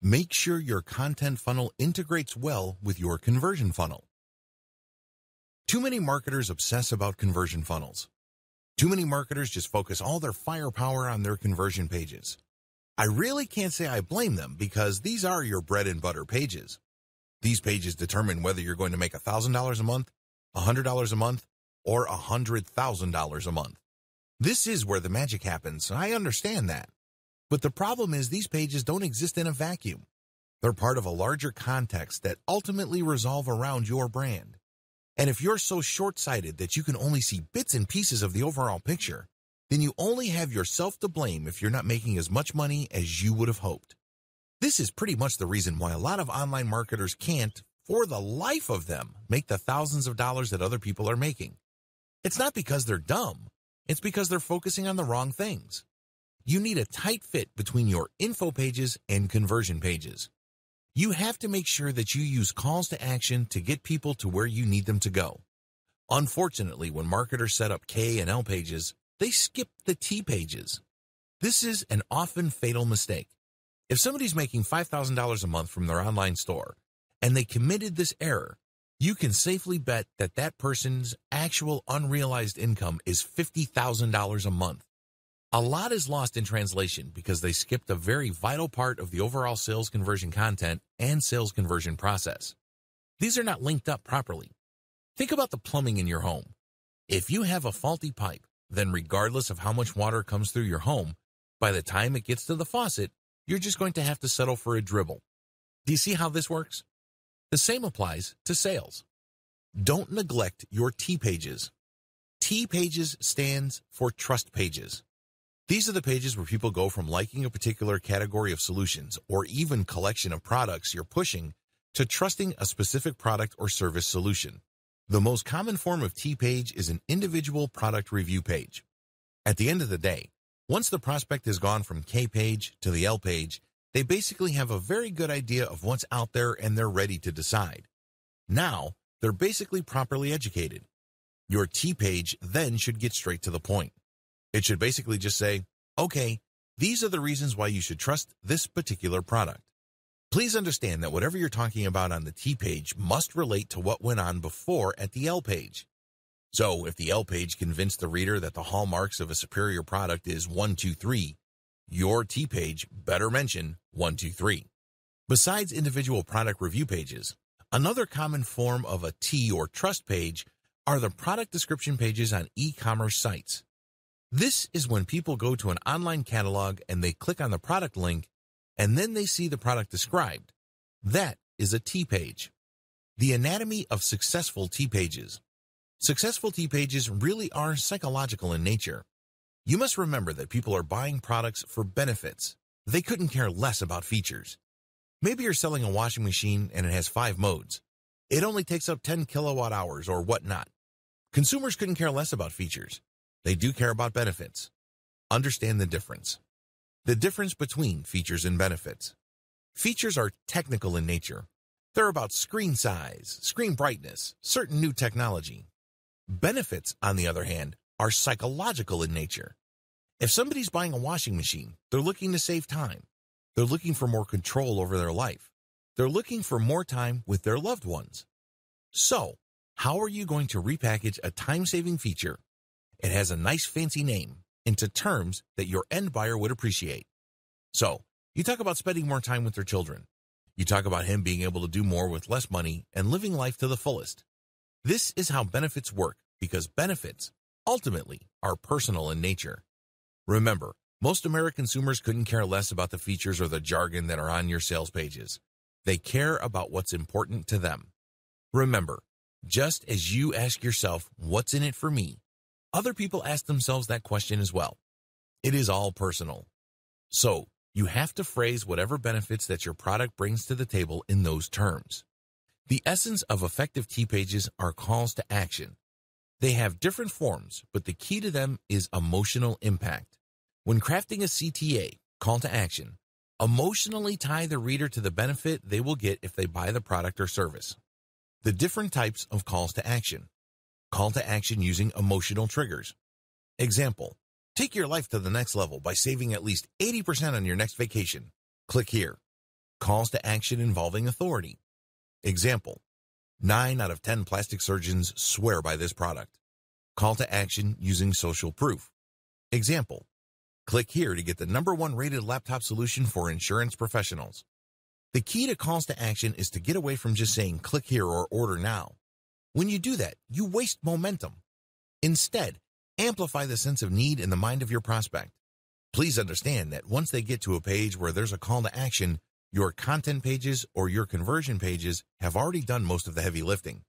Make sure your content funnel integrates well with your conversion funnel. Too many marketers obsess about conversion funnels. Too many marketers just focus all their firepower on their conversion pages. I really can't say I blame them because these are your bread and butter pages. These pages determine whether you're going to make $1,000 a month, $100 a month, or $100,000 a month. This is where the magic happens. I understand that. But the problem is these pages don't exist in a vacuum. They're part of a larger context that ultimately revolve around your brand. And if you're so short-sighted that you can only see bits and pieces of the overall picture, then you only have yourself to blame if you're not making as much money as you would have hoped. This is pretty much the reason why a lot of online marketers can't, for the life of them, make the thousands of dollars that other people are making. It's not because they're dumb. It's because they're focusing on the wrong things. You need a tight fit between your info pages and conversion pages. You have to make sure that you use calls to action to get people to where you need them to go. Unfortunately, when marketers set up K and L pages, they skip the T pages. This is an often fatal mistake. If somebody's making $5,000 a month from their online store and they committed this error, you can safely bet that that person's actual unrealized income is $50,000 a month. A lot is lost in translation because they skipped a very vital part of the overall sales conversion content and sales conversion process. These are not linked up properly. Think about the plumbing in your home. If you have a faulty pipe, then regardless of how much water comes through your home, by the time it gets to the faucet, you're just going to have to settle for a dribble. Do you see how this works? The same applies to sales. Don't neglect your T pages. T pages stands for trust pages. These are the pages where people go from liking a particular category of solutions or even collection of products you're pushing to trusting a specific product or service solution. The most common form of T page is an individual product review page. At the end of the day, once the prospect has gone from K page to the L page, they basically have a very good idea of what's out there and they're ready to decide. Now, they're basically properly educated. Your T page then should get straight to the point. It should basically just say, okay, these are the reasons why you should trust this particular product. Please understand that whatever you're talking about on the T page must relate to what went on before at the L page. So if the L page convinced the reader that the hallmarks of a superior product is 1, 2, 3, your T page better mention 1, 2, 3. Besides individual product review pages, another common form of a T or trust page are the product description pages on e-commerce sites. This is when people go to an online catalog and they click on the product link and then they see the product described. That is a T page. The anatomy of successful T pages. Successful T pages really are psychological in nature. You must remember that people are buying products for benefits. They couldn't care less about features. Maybe you're selling a washing machine and it has 5 modes. It only takes up 10 kilowatt hours or whatnot. Consumers couldn't care less about features. They do care about benefits. Understand the difference. The difference between features and benefits. Features are technical in nature. They're about screen size, screen brightness, certain new technology. Benefits, on the other hand, are psychological in nature. If somebody's buying a washing machine, they're looking to save time. They're looking for more control over their life. They're looking for more time with their loved ones. So, how are you going to repackage a time-saving feature? It has a nice fancy name into terms that your end buyer would appreciate. So, you talk about spending more time with their children. You talk about him being able to do more with less money and living life to the fullest. This is how benefits work because benefits, ultimately, are personal in nature. Remember, most American consumers couldn't care less about the features or the jargon that are on your sales pages. They care about what's important to them. Remember, just as you ask yourself, what's in it for me? Other people ask themselves that question as well. It is all personal. So, you have to phrase whatever benefits that your product brings to the table in those terms. The essence of effective T pages are calls to action. They have different forms, but the key to them is emotional impact. When crafting a CTA, call to action, emotionally tie the reader to the benefit they will get if they buy the product or service. The different types of calls to action. Call to action using emotional triggers. Example, take your life to the next level by saving at least 80% on your next vacation. Click here. calls to action involving authority. Example, 9 out of 10 plastic surgeons swear by this product. Call to action using social proof. Example, click here to get the #1 rated laptop solution for insurance professionals. The key to calls to action is to get away from just saying click here or order now. When you do that, you waste momentum. Instead, amplify the sense of need in the mind of your prospect. Please understand that once they get to a page where there's a call to action, your content pages or your conversion pages have already done most of the heavy lifting.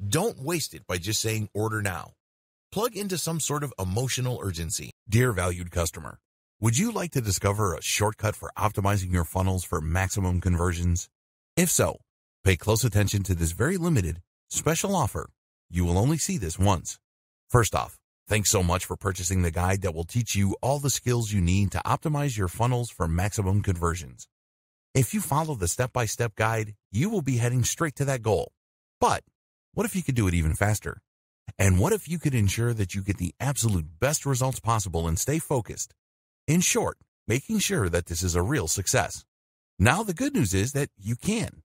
Don't waste it by just saying order now. Plug into some sort of emotional urgency. Dear valued customer, would you like to discover a shortcut for optimizing your funnels for maximum conversions? If so, pay close attention to this very limited, special offer. You will only see this once. First off, thanks so much for purchasing the guide that will teach you all the skills you need to optimize your funnels for maximum conversions. If you follow the step-by-step guide, you will be heading straight to that goal. But what if you could do it even faster? And what if you could ensure that you get the absolute best results possible and stay focused? In short, making sure that this is a real success. Now the good news is that you can.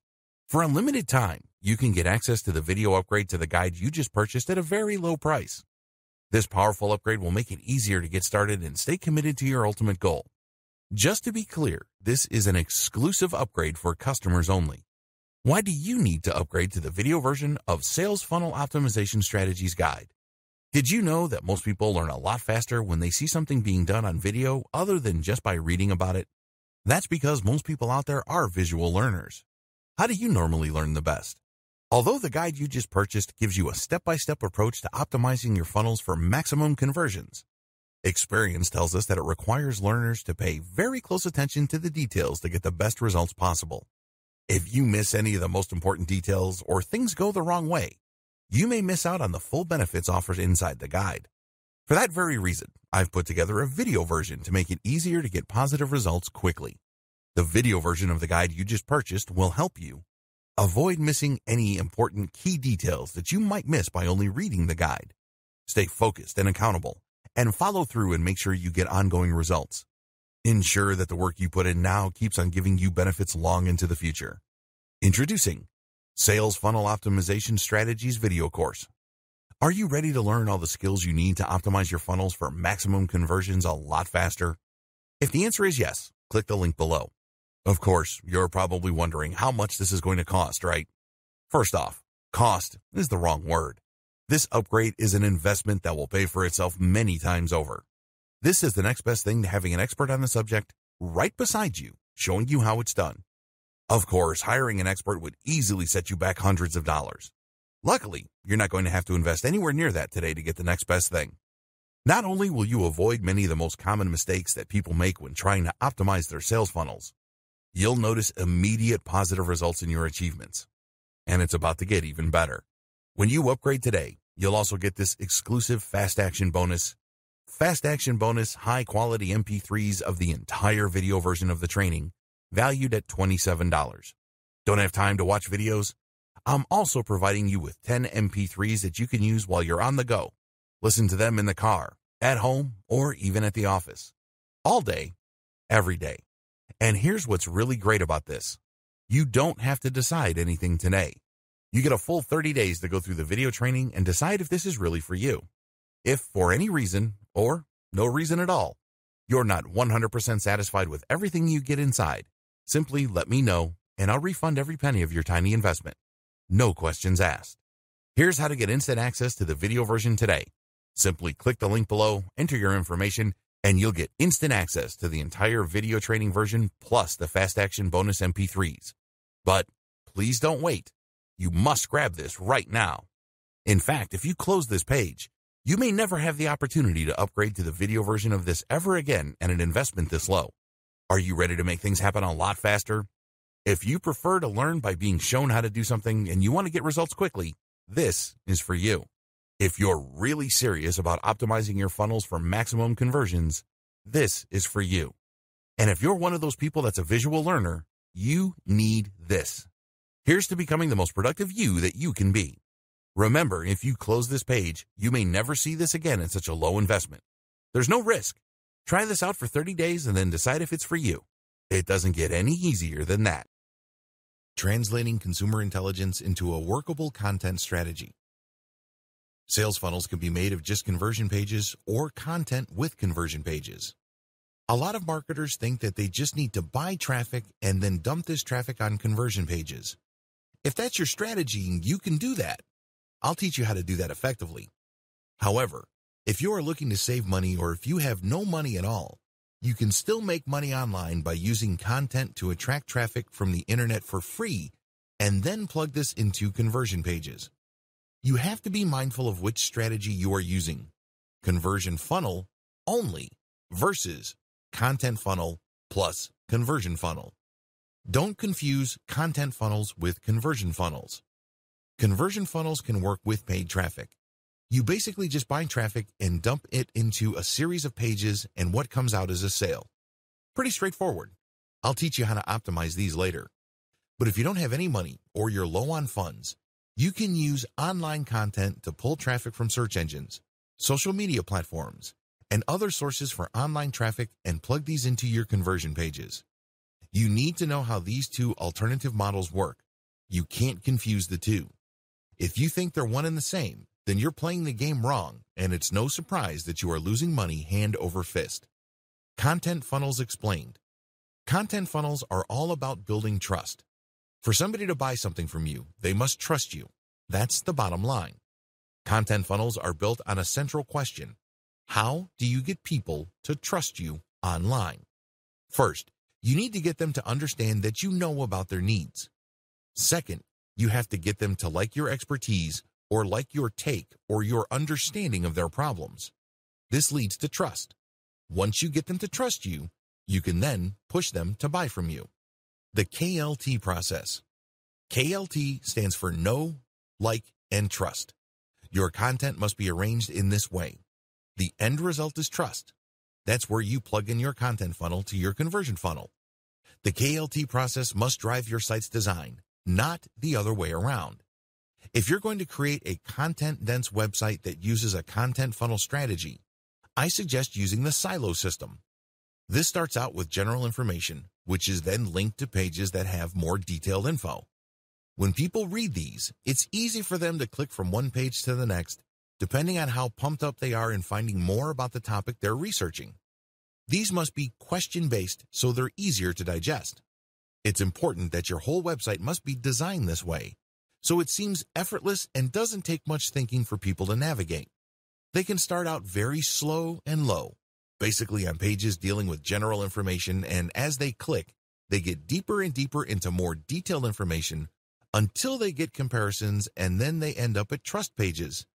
For a limited time, you can get access to the video upgrade to the guide you just purchased at a very low price. This powerful upgrade will make it easier to get started and stay committed to your ultimate goal. Just to be clear, this is an exclusive upgrade for customers only. Why do you need to upgrade to the video version of Sales Funnel Optimization Strategies Guide? Did you know that most people learn a lot faster when they see something being done on video other than just by reading about it? That's because most people out there are visual learners. How do you normally learn the best? Although the guide you just purchased gives you a step-by-step approach to optimizing your funnels for maximum conversions, experience tells us that it requires learners to pay very close attention to the details to get the best results possible. If you miss any of the most important details or things go the wrong way, you may miss out on the full benefits offered inside the guide. For that very reason, I've put together a video version to make it easier to get positive results quickly. The video version of the guide you just purchased will help you avoid missing any important key details that you might miss by only reading the guide. Stay focused and accountable, and follow through and make sure you get ongoing results. Ensure that the work you put in now keeps on giving you benefits long into the future. Introducing Sales Funnel Optimization Strategies video course. Are you ready to learn all the skills you need to optimize your funnels for maximum conversions a lot faster? If the answer is yes, click the link below. Of course, you're probably wondering how much this is going to cost, right? First off, cost is the wrong word. This upgrade is an investment that will pay for itself many times over. This is the next best thing to having an expert on the subject right beside you, showing you how it's done. Of course, hiring an expert would easily set you back hundreds of dollars. Luckily, you're not going to have to invest anywhere near that today to get the next best thing. Not only will you avoid many of the most common mistakes that people make when trying to optimize their sales funnels, you'll notice immediate positive results in your achievements. And it's about to get even better. When you upgrade today, you'll also get this exclusive Fast Action Bonus. Fast Action Bonus high-quality MP3s of the entire video version of the training, valued at $27. Don't have time to watch videos? I'm also providing you with 10 MP3s that you can use while you're on the go. Listen to them in the car, at home, or even at the office. All day, every day. And here's what's really great about this. You don't have to decide anything today. You get a full 30 days to go through the video training and decide if this is really for you. If for any reason, or no reason at all, you're not 100% satisfied with everything you get inside, simply let me know and I'll refund every penny of your tiny investment. No questions asked. Here's how to get instant access to the video version today. Simply click the link below, enter your information, and you'll get instant access to the entire video training version plus the Fast Action Bonus MP3s. But please don't wait. You must grab this right now. In fact, if you close this page, you may never have the opportunity to upgrade to the video version of this ever again at an investment this low. Are you ready to make things happen a lot faster? If you prefer to learn by being shown how to do something and you want to get results quickly, this is for you. If you're really serious about optimizing your funnels for maximum conversions, this is for you. And if you're one of those people that's a visual learner, you need this. Here's to becoming the most productive you that you can be. Remember, if you close this page, you may never see this again at such a low investment. There's no risk. Try this out for 30 days and then decide if it's for you. It doesn't get any easier than that. translating consumer intelligence into a workable content strategy. Sales funnels can be made of just conversion pages or content with conversion pages. A lot of marketers think that they just need to buy traffic and then dump this traffic on conversion pages. If that's your strategy, you can do that. I'll teach you how to do that effectively. However, if you are looking to save money or if you have no money at all, you can still make money online by using content to attract traffic from the internet for free and then plug this into conversion pages. You have to be mindful of which strategy you are using, conversion funnel only versus content funnel plus conversion funnel. Don't confuse content funnels with conversion funnels. Conversion funnels can work with paid traffic. You basically just buy traffic and dump it into a series of pages, and what comes out is a sale. Pretty straightforward. I'll teach you how to optimize these later. But if you don't have any money or you're low on funds, you can use online content to pull traffic from search engines, social media platforms, and other sources for online traffic and plug these into your conversion pages. You need to know how these two alternative models work. You can't confuse the two. If you think they're one and the same, then you're playing the game wrong, and it's no surprise that you are losing money hand over fist. Content funnels explained. Content funnels are all about building trust. For somebody to buy something from you, they must trust you. That's the bottom line. Content funnels are built on a central question. How do you get people to trust you online? First, you need to get them to understand that you know about their needs. Second, you have to get them to like your expertise or like your take or your understanding of their problems. This leads to trust. Once you get them to trust you, you can then push them to buy from you. The KLT process. KLT stands for know, like, and trust. Your content must be arranged in this way. The end result is trust. That's where you plug in your content funnel to your conversion funnel. The KLT process must drive your site's design, not the other way around. If you're going to create a content-dense website that uses a content funnel strategy, I suggest using the silo system. This starts out with general information, which is then linked to pages that have more detailed info. When people read these, it's easy for them to click from one page to the next, depending on how pumped up they are in finding more about the topic they're researching. These must be question-based so they're easier to digest. It's important that your whole website must be designed this way, so it seems effortless and doesn't take much thinking for people to navigate. They can start out very slow and low, basically on pages dealing with general information, and as they click, they get deeper and deeper into more detailed information until they get comparisons, and then they end up at trust pages,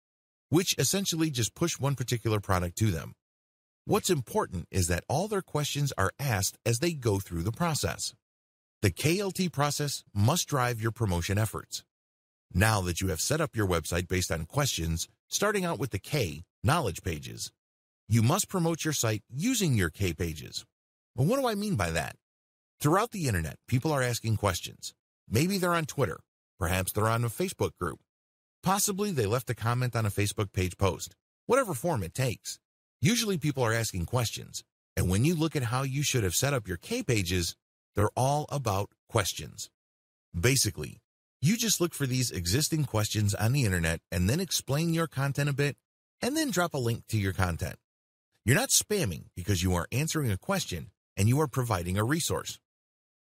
which essentially just push one particular product to them. What's important is that all their questions are asked as they go through the process. The KLT process must drive your promotion efforts. Now that you have set up your website based on questions, starting out with the K, knowledge pages, you must promote your site using your K pages. Well, what do I mean by that? Throughout the internet, people are asking questions. Maybe they're on Twitter. Perhaps they're on a Facebook group. Possibly they left a comment on a Facebook page post. Whatever form it takes. Usually people are asking questions. And when you look at how you should have set up your K pages, they're all about questions. Basically, you just look for these existing questions on the internet and then explain your content a bit and then drop a link to your content. You're not spamming because you are answering a question and you are providing a resource.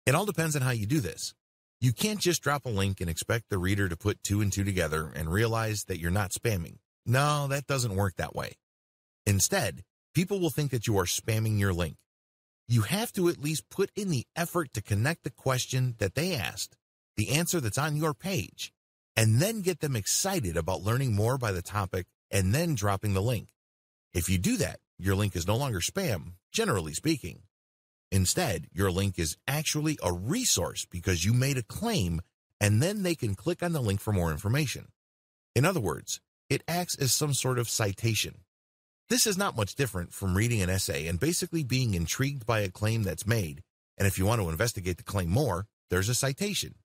It all depends on how you do this. You can't just drop a link and expect the reader to put two and two together and realize that you're not spamming. No, that doesn't work that way. Instead, people will think that you are spamming your link. You have to at least put in the effort to connect the question that they asked, the answer that's on your page, and then get them excited about learning more by the topic and then dropping the link. If you do that, your link is no longer spam, generally speaking. Instead, your link is actually a resource because you made a claim and then they can click on the link for more information. In other words, it acts as some sort of citation. This is not much different from reading an essay and basically being intrigued by a claim that's made, and if you want to investigate the claim more, there's a citation.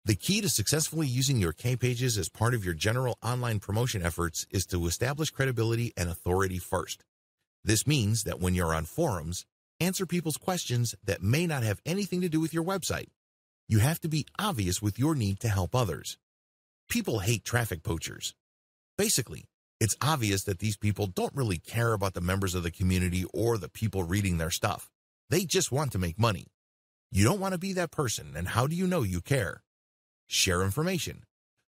The key to successfully using your K pages as part of your general online promotion efforts is to establish credibility and authority first. This means that when you're on forums, answer people's questions that may not have anything to do with your website. You have to be obvious with your need to help others. People hate traffic poachers. Basically, it's obvious that these people don't really care about the members of the community or the people reading their stuff. They just want to make money. You don't want to be that person, and how do you know you care? Share information.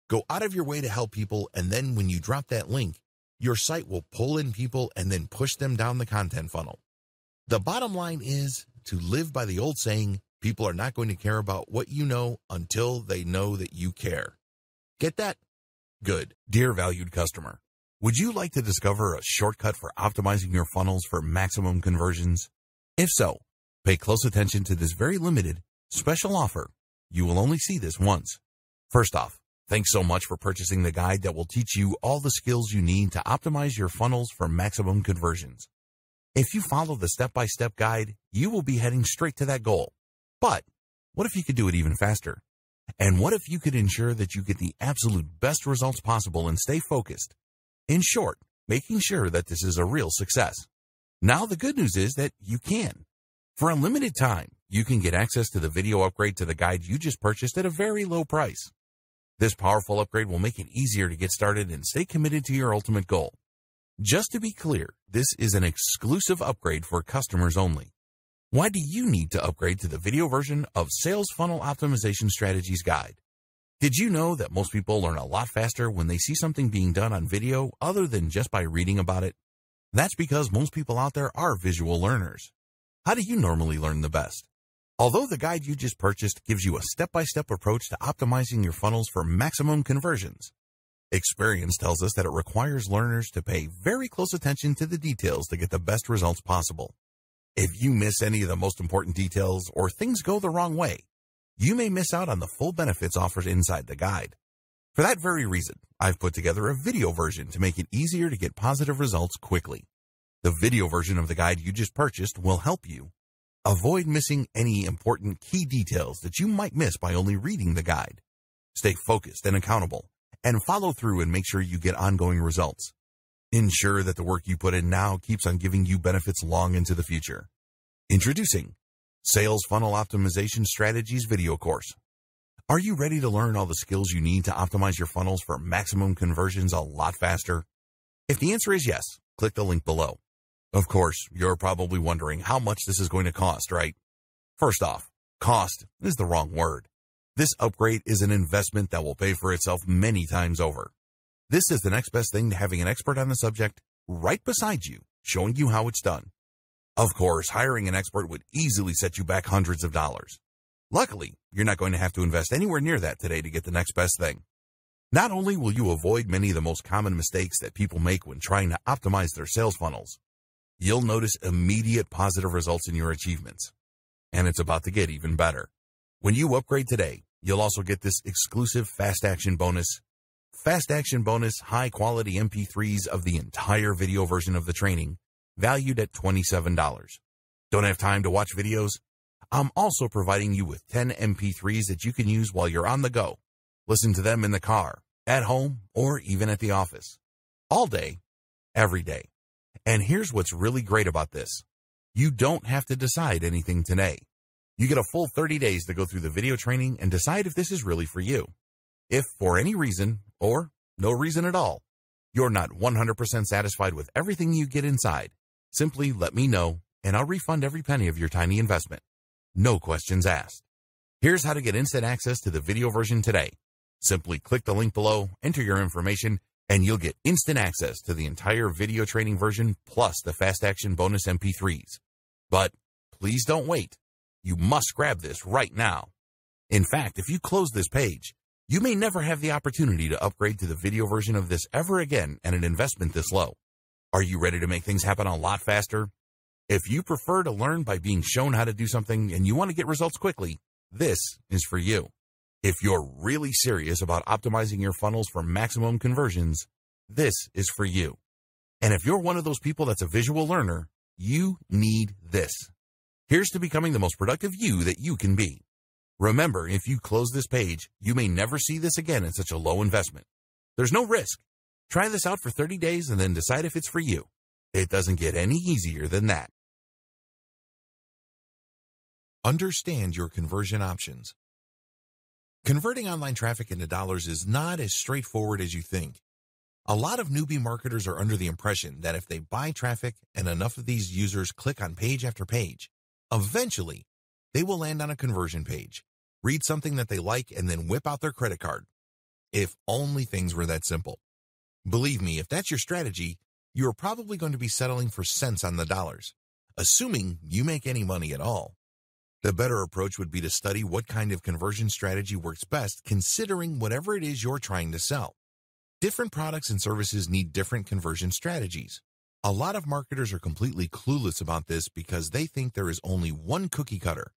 Go out of your way to help people, and then when you drop that link, your site will pull in people and then push them down the content funnel. The bottom line is to live by the old saying, people are not going to care about what you know until they know that you care. Get that? Good. Dear valued customer, would you like to discover a shortcut for optimizing your funnels for maximum conversions? If so, pay close attention to this very limited, special offer. You will only see this once. First off, thanks so much for purchasing the guide that will teach you all the skills you need to optimize your funnels for maximum conversions. If you follow the step-by-step guide, you will be heading straight to that goal. But what if you could do it even faster? And what if you could ensure that you get the absolute best results possible and stay focused? In short, making sure that this is a real success. Now the good news is that you can. For a limited time, you can get access to the video upgrade to the guide you just purchased at a very low price. This powerful upgrade will make it easier to get started and stay committed to your ultimate goal. Just to be clear, this is an exclusive upgrade for customers only. Why do you need to upgrade to the video version of Sales Funnel Optimization Strategies Guide? Did you know that most people learn a lot faster when they see something being done on video other than just by reading about it? That's because most people out there are visual learners. How do you normally learn the best? Although the guide you just purchased gives you a step-by-step approach to optimizing your funnels for maximum conversions, experience tells us that it requires learners to pay very close attention to the details to get the best results possible. If you miss any of the most important details or things go the wrong way, you may miss out on the full benefits offered inside the guide. For that very reason, I've put together a video version to make it easier to get positive results quickly. The video version of the guide you just purchased will help you avoid missing any important key details that you might miss by only reading the guide. Stay focused and accountable, and follow through and make sure you get ongoing results. Ensure that the work you put in now keeps on giving you benefits long into the future. Introducing Sales Funnel Optimization Strategies video course. Are you ready to learn all the skills you need to optimize your funnels for maximum conversions a lot faster? If the answer is yes, click the link below. Of course, you're probably wondering how much this is going to cost, right? First off, cost is the wrong word. This upgrade is an investment that will pay for itself many times over. This is the next best thing to having an expert on the subject right beside you, showing you how it's done. Of course, hiring an expert would easily set you back hundreds of dollars. Luckily, you're not going to have to invest anywhere near that today to get the next best thing. Not only will you avoid many of the most common mistakes that people make when trying to optimize their sales funnels, you'll notice immediate positive results in your achievements. And it's about to get even better. When you upgrade today, you'll also get this exclusive Fast Action bonus. Fast Action bonus high-quality MP3s of the entire video version of the training, valued at $27. Don't have time to watch videos? I'm also providing you with 10 MP3s that you can use while you're on the go. Listen to them in the car, at home, or even at the office. All day, every day. And here's what's really great about this. You don't have to decide anything today. You get a full 30 days to go through the video training and decide if this is really for you. If for any reason, or no reason at all, you're not 100% satisfied with everything you get inside, simply let me know and I'll refund every penny of your tiny investment. No questions asked. Here's how to get instant access to the video version today. Simply click the link below, enter your information, and you'll get instant access to the entire video training version plus the Fast Action bonus MP3s. But please don't wait. You must grab this right now. In fact, if you close this page, you may never have the opportunity to upgrade to the video version of this ever again at an investment this low. Are you ready to make things happen a lot faster? If you prefer to learn by being shown how to do something and you want to get results quickly, this is for you. If you're really serious about optimizing your funnels for maximum conversions, this is for you. And if you're one of those people that's a visual learner, you need this. Here's to becoming the most productive you that you can be. Remember, if you close this page, you may never see this again at such a low investment. There's no risk. Try this out for 30 days and then decide if it's for you. It doesn't get any easier than that. Understand your conversion options. Converting online traffic into dollars is not as straightforward as you think. A lot of newbie marketers are under the impression that if they buy traffic and enough of these users click on page after page, eventually they will land on a conversion page, read something that they like, and then whip out their credit card. If only things were that simple. Believe me, if that's your strategy, you are probably going to be settling for cents on the dollars, assuming you make any money at all. The better approach would be to study what kind of conversion strategy works best, considering whatever it is you're trying to sell. Different products and services need different conversion strategies. A lot of marketers are completely clueless about this because they think there is only one cookie cutter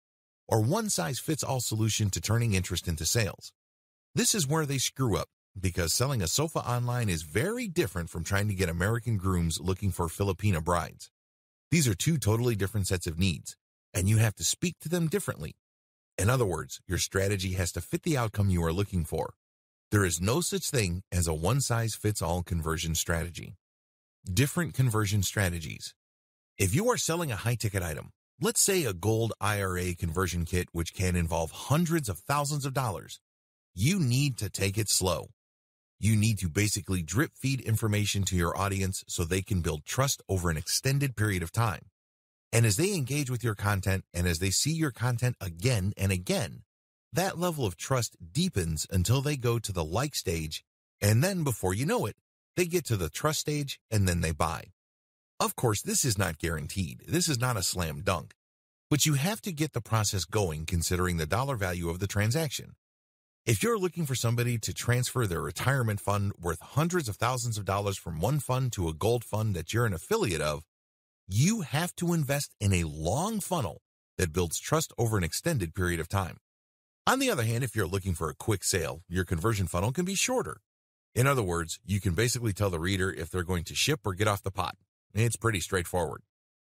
or one-size-fits-all solution to turning interest into sales. This is where they screw up, because selling a sofa online is very different from trying to get American grooms looking for Filipina brides. These are two totally different sets of needs, and you have to speak to them differently. In other words, your strategy has to fit the outcome you are looking for. There is no such thing as a one-size-fits-all conversion strategy. Different conversion strategies. If you are selling a high-ticket item, let's say a gold IRA conversion kit which can involve hundreds of thousands of dollars, you need to take it slow. You need to basically drip feed information to your audience so they can build trust over an extended period of time. And as they engage with your content and as they see your content again and again, that level of trust deepens until they go to the like stage, and then before you know it, they get to the trust stage and then they buy. Of course, this is not guaranteed. This is not a slam dunk. But you have to get the process going considering the dollar value of the transaction. If you're looking for somebody to transfer their retirement fund worth hundreds of thousands of dollars from one fund to a gold fund that you're an affiliate of, you have to invest in a long funnel that builds trust over an extended period of time. On the other hand, if you're looking for a quick sale, your conversion funnel can be shorter. In other words, you can basically tell the reader if they're going to ship or get off the pot. It's pretty straightforward.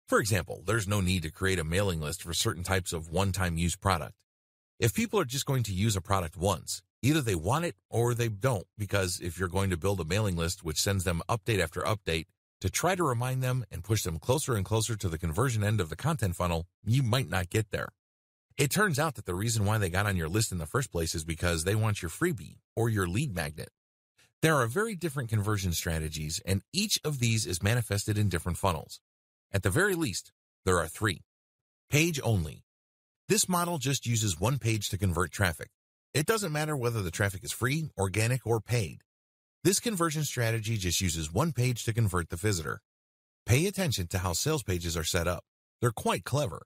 For example, there's no need to create a mailing list for certain types of one-time use product. If people are just going to use a product once, either they want it or they don't, because if you're going to build a mailing list which sends them update after update to try to remind them and push them closer and closer to the conversion end of the content funnel, you might not get there. It turns out that the reason why they got on your list in the first place is because they want your freebie or your lead magnet. There are very different conversion strategies, and each of these is manifested in different funnels. At the very least, there are three. Page only. This model just uses one page to convert traffic. It doesn't matter whether the traffic is free, organic, or paid. This conversion strategy just uses one page to convert the visitor. Pay attention to how sales pages are set up. They're quite clever.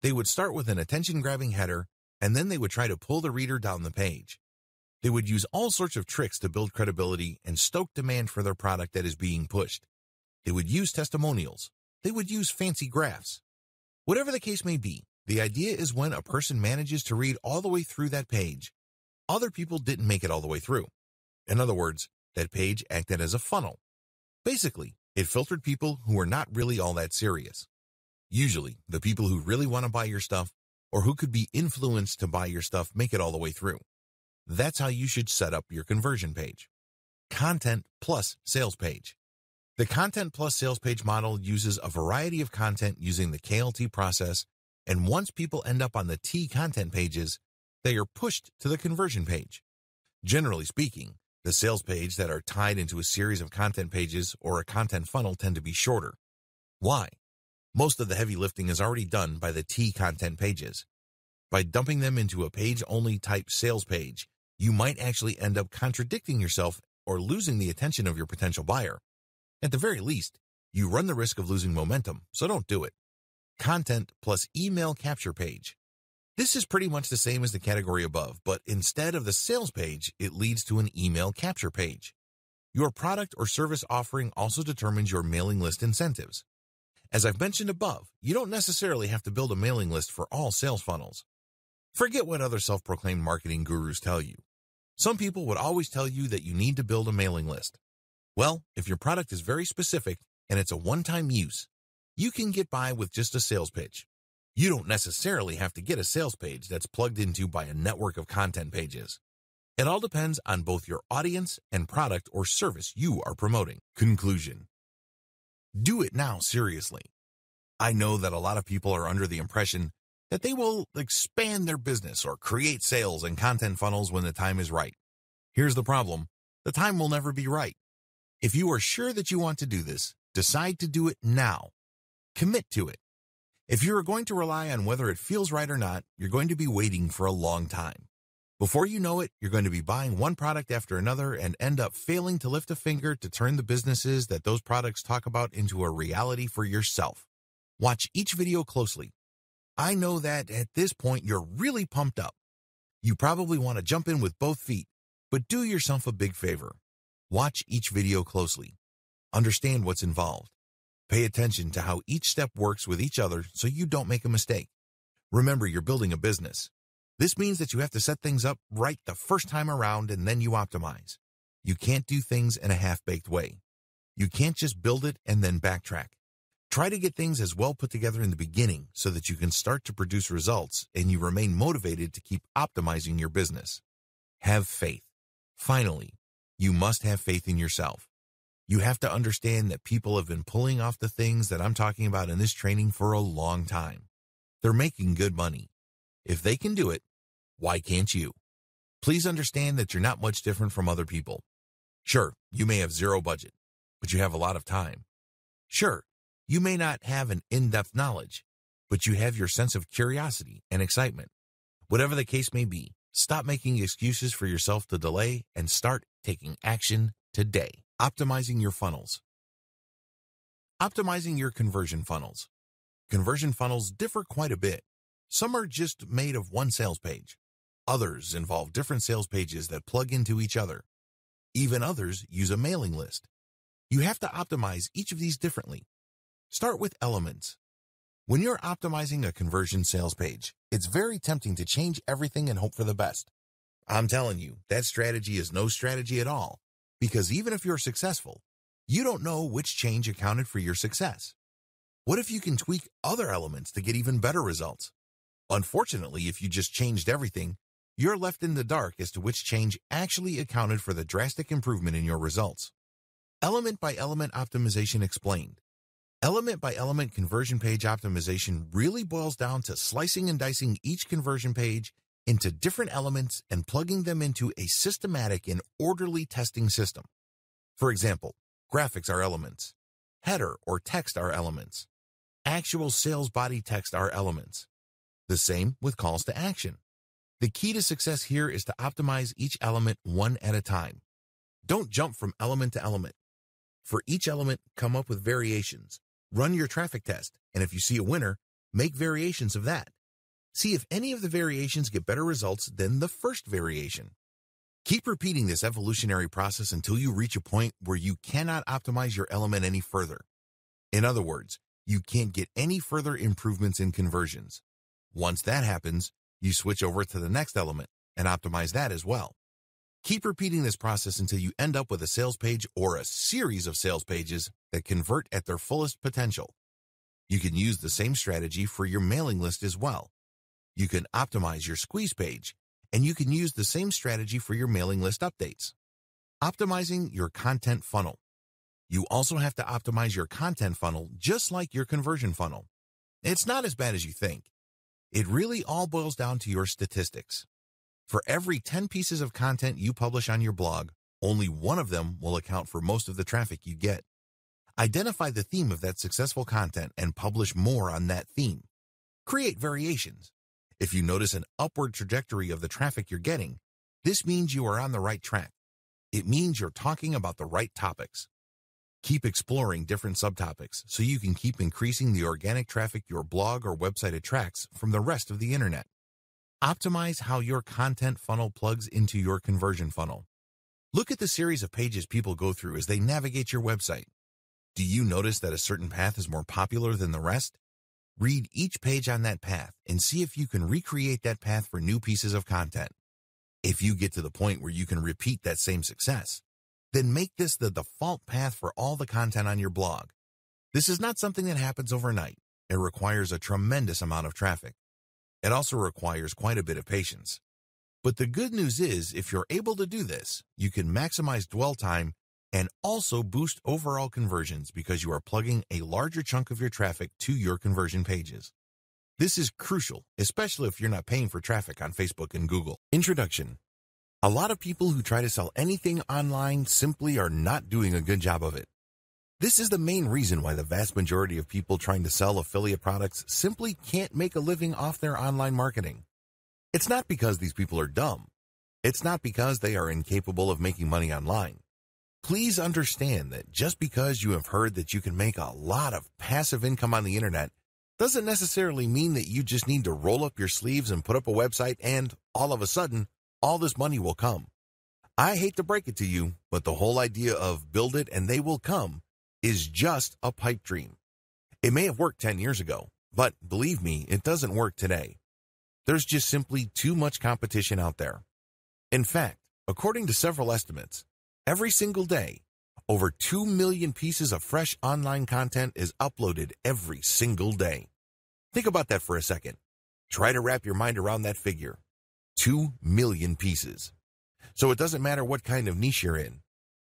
They would start with an attention-grabbing header, and then they would try to pull the reader down the page. They would use all sorts of tricks to build credibility and stoke demand for their product that is being pushed. They would use testimonials. They would use fancy graphs. Whatever the case may be, the idea is when a person manages to read all the way through that page, other people didn't make it all the way through. In other words, that page acted as a funnel. Basically, it filtered people who were not really all that serious. Usually, the people who really want to buy your stuff or who could be influenced to buy your stuff make it all the way through. That's how you should set up your conversion page. Content plus sales page. The content plus sales page model uses a variety of content using the KLT process, and once people end up on the T content pages, they are pushed to the conversion page. Generally speaking, the sales page that are tied into a series of content pages or a content funnel tend to be shorter. Why? Most of the heavy lifting is already done by the T content pages. By dumping them into a page-only type sales page, you might actually end up contradicting yourself or losing the attention of your potential buyer. At the very least, you run the risk of losing momentum, so don't do it. Content plus email capture page. This is pretty much the same as the category above, but instead of the sales page, it leads to an email capture page. Your product or service offering also determines your mailing list incentives. As I've mentioned above, you don't necessarily have to build a mailing list for all sales funnels. Forget what other self-proclaimed marketing gurus tell you. Some people would always tell you that you need to build a mailing list. Well, if your product is very specific and it's a one-time use, you can get by with just a sales pitch. You don't necessarily have to get a sales page that's plugged into by a network of content pages. It all depends on both your audience and product or service you are promoting. Conclusion. Do it now seriously. I know that a lot of people are under the impression that they will expand their business or create sales and content funnels when the time is right. Here's the problem. The time will never be right. If you are sure that you want to do this, decide to do it now. Commit to it. If you are going to rely on whether it feels right or not, you're going to be waiting for a long time. Before you know it, you're going to be buying one product after another and end up failing to lift a finger to turn the businesses that those products talk about into a reality for yourself. Watch each video closely. I know that at this point you're really pumped up. You probably want to jump in with both feet, but do yourself a big favor. Watch each video closely. Understand what's involved. Pay attention to how each step works with each other so you don't make a mistake. Remember, you're building a business. This means that you have to set things up right the first time around and then you optimize. You can't do things in a half-baked way. You can't just build it and then backtrack. Try to get things as well put together in the beginning so that you can start to produce results and you remain motivated to keep optimizing your business. Have faith. Finally, you must have faith in yourself. You have to understand that people have been pulling off the things that I'm talking about in this training for a long time. They're making good money. If they can do it, why can't you? Please understand that you're not much different from other people. Sure, you may have zero budget, but you have a lot of time. Sure, you may not have an in-depth knowledge, but you have your sense of curiosity and excitement. Whatever the case may be, stop making excuses for yourself to delay and start taking action today. Optimizing your funnels. Optimizing your conversion funnels. Conversion funnels differ quite a bit. Some are just made of one sales page. Others involve different sales pages that plug into each other. Even others use a mailing list. You have to optimize each of these differently. Start with elements. When you're optimizing a conversion sales page, it's very tempting to change everything and hope for the best. I'm telling you, that strategy is no strategy at all, because even if you're successful, you don't know which change accounted for your success. What if you can tweak other elements to get even better results? Unfortunately, if you just changed everything, you're left in the dark as to which change actually accounted for the drastic improvement in your results. Element by element optimization explained. Element by element conversion page optimization really boils down to slicing and dicing each conversion page into different elements and plugging them into a systematic and orderly testing system. For example, graphics are elements. Header or text are elements. Actual sales body text are elements. The same with calls to action. The key to success here is to optimize each element one at a time. Don't jump from element to element. For each element, come up with variations. Run your traffic test, and if you see a winner, make variations of that. See if any of the variations get better results than the first variation. Keep repeating this evolutionary process until you reach a point where you cannot optimize your element any further. In other words, you can't get any further improvements in conversions. Once that happens, you switch over to the next element and optimize that as well. Keep repeating this process until you end up with a sales page or a series of sales pages that convert at their fullest potential. You can use the same strategy for your mailing list as well. You can optimize your squeeze page, and you can use the same strategy for your mailing list updates. Optimizing your content funnel. You also have to optimize your content funnel just like your conversion funnel. It's not as bad as you think. It really all boils down to your statistics. For every 10 pieces of content you publish on your blog, only one of them will account for most of the traffic you get. Identify the theme of that successful content and publish more on that theme. Create variations. If you notice an upward trajectory of the traffic you're getting, this means you are on the right track. It means you're talking about the right topics. Keep exploring different subtopics so you can keep increasing the organic traffic your blog or website attracts from the rest of the internet. Optimize how your content funnel plugs into your conversion funnel. Look at the series of pages people go through as they navigate your website. Do you notice that a certain path is more popular than the rest? Read each page on that path and see if you can recreate that path for new pieces of content. If you get to the point where you can repeat that same success, then make this the default path for all the content on your blog. This is not something that happens overnight. It requires a tremendous amount of traffic. It also requires quite a bit of patience. But the good news is, if you're able to do this, you can maximize dwell time and also boost overall conversions because you are plugging a larger chunk of your traffic to your conversion pages. This is crucial, especially if you're not paying for traffic on Facebook and Google. Introduction. A lot of people who try to sell anything online simply are not doing a good job of it. This is the main reason why the vast majority of people trying to sell affiliate products simply can't make a living off their online marketing. It's not because these people are dumb. It's not because they are incapable of making money online. Please understand that just because you have heard that you can make a lot of passive income on the internet doesn't necessarily mean that you just need to roll up your sleeves and put up a website and, all of a sudden, all this money will come. I hate to break it to you, but the whole idea of build it and they will come is just a pipe dream. It may have worked 10 years ago, but believe me, it doesn't work today. There's just simply too much competition out there. In fact, according to several estimates, every single day, over 2 million pieces of fresh online content is uploaded every single day. Think about that for a second. Try to wrap your mind around that figure. 2 million pieces. So it doesn't matter what kind of niche you're in.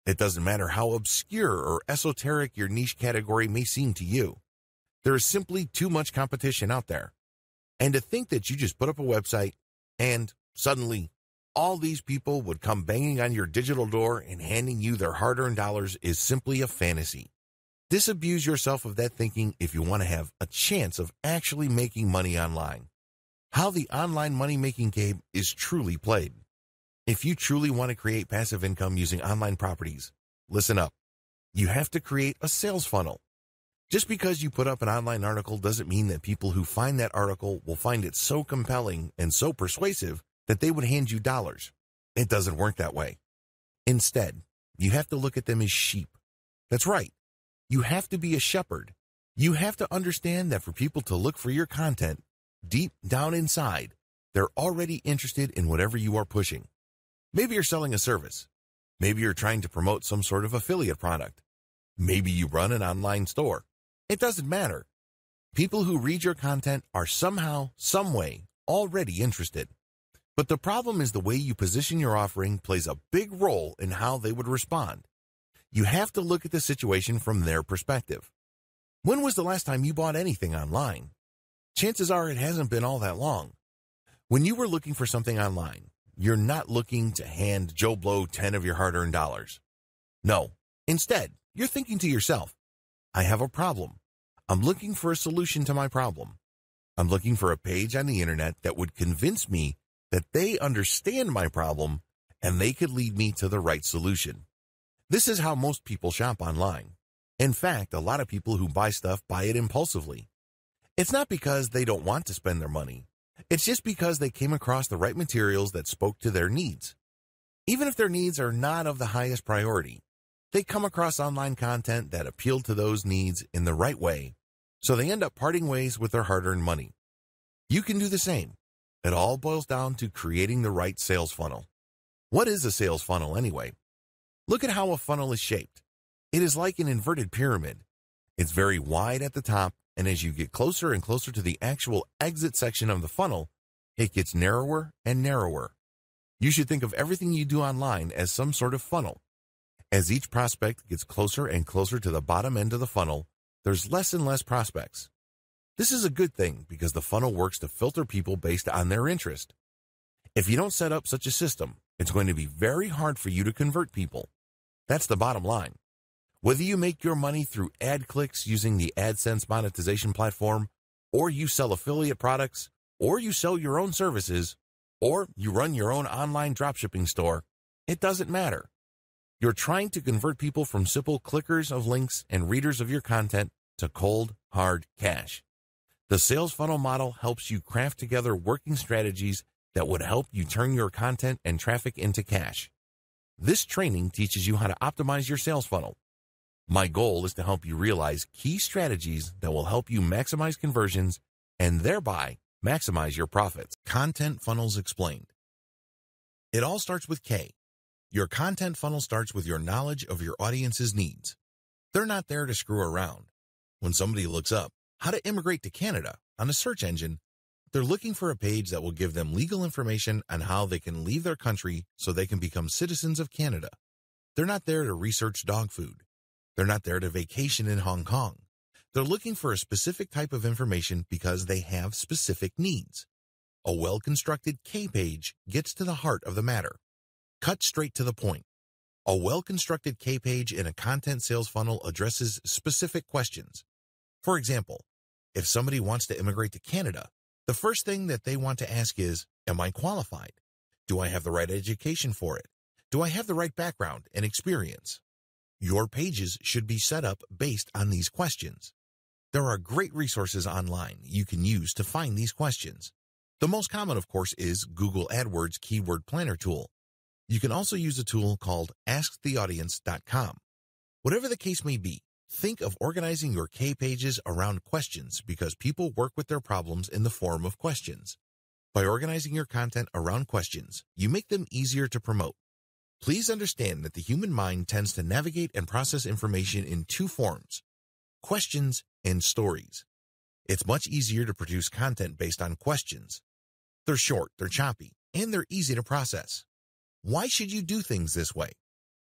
It doesn't matter how obscure or esoteric your niche category may seem to you. There is simply too much competition out there. And to think that you just put up a website and suddenly all these people would come banging on your digital door and handing you their hard-earned dollars is simply a fantasy. Disabuse yourself of that thinking if you want to have a chance of actually making money online. How the online money-making game is truly played. If you truly want to create passive income using online properties, listen up. You have to create a sales funnel. Just because you put up an online article doesn't mean that people who find that article will find it so compelling and so persuasive that they would hand you dollars. It doesn't work that way. Instead, you have to look at them as sheep. That's right. You have to be a shepherd. You have to understand that for people to look for your content, deep down inside, they're already interested in whatever you are pushing. Maybe you're selling a service. Maybe you're trying to promote some sort of affiliate product. Maybe you run an online store. It doesn't matter. People who read your content are somehow, some way, already interested. But the problem is the way you position your offering plays a big role in how they would respond. You have to look at the situation from their perspective. When was the last time you bought anything online? Chances are it hasn't been all that long. When you were looking for something online, you're not looking to hand Joe Blow 10 of your hard-earned dollars. No, instead, you're thinking to yourself, I have a problem. I'm looking for a solution to my problem. I'm looking for a page on the internet that would convince me that they understand my problem and they could lead me to the right solution. This is how most people shop online. In fact, a lot of people who buy stuff buy it impulsively. It's not because they don't want to spend their money. It's just because they came across the right materials that spoke to their needs. Even if their needs are not of the highest priority, they come across online content that appealed to those needs in the right way, so they end up parting ways with their hard-earned money. You can do the same. It all boils down to creating the right sales funnel. What is a sales funnel anyway? Look at how a funnel is shaped. It is like an inverted pyramid. It's very wide at the top, and as you get closer and closer to the actual exit section of the funnel, it gets narrower and narrower. You should think of everything you do online as some sort of funnel. As each prospect gets closer and closer to the bottom end of the funnel, there's less and less prospects. This is a good thing because the funnel works to filter people based on their interest. If you don't set up such a system, it's going to be very hard for you to convert people. That's the bottom line. Whether you make your money through ad clicks using the AdSense monetization platform, or you sell affiliate products, or you sell your own services, or you run your own online dropshipping store, it doesn't matter. You're trying to convert people from simple clickers of links and readers of your content to cold, hard cash. The sales funnel model helps you craft together working strategies that would help you turn your content and traffic into cash. This training teaches you how to optimize your sales funnel. My goal is to help you realize key strategies that will help you maximize conversions and thereby maximize your profits. Content funnels explained. It all starts with K. Your content funnel starts with your knowledge of your audience's needs. They're not there to screw around. When somebody looks up how to immigrate to Canada on a search engine, they're looking for a page that will give them legal information on how they can leave their country so they can become citizens of Canada. They're not there to research dog food. They're not there to vacation in Hong Kong. They're looking for a specific type of information because they have specific needs. A well-constructed K-page gets to the heart of the matter. Cut straight to the point. A well-constructed K-page in a content sales funnel addresses specific questions. For example, if somebody wants to immigrate to Canada, the first thing that they want to ask is, am I qualified? Do I have the right education for it? Do I have the right background and experience? Your pages should be set up based on these questions. There are great resources online you can use to find these questions. The most common, of course, is Google AdWords Keyword Planner tool. You can also use a tool called AskTheAudience.com. Whatever the case may be, think of organizing your K-pages around questions because people work with their problems in the form of questions. By organizing your content around questions, you make them easier to promote. Please understand that the human mind tends to navigate and process information in two forms: questions and stories. It's much easier to produce content based on questions. They're short, they're choppy, and they're easy to process. Why should you do things this way?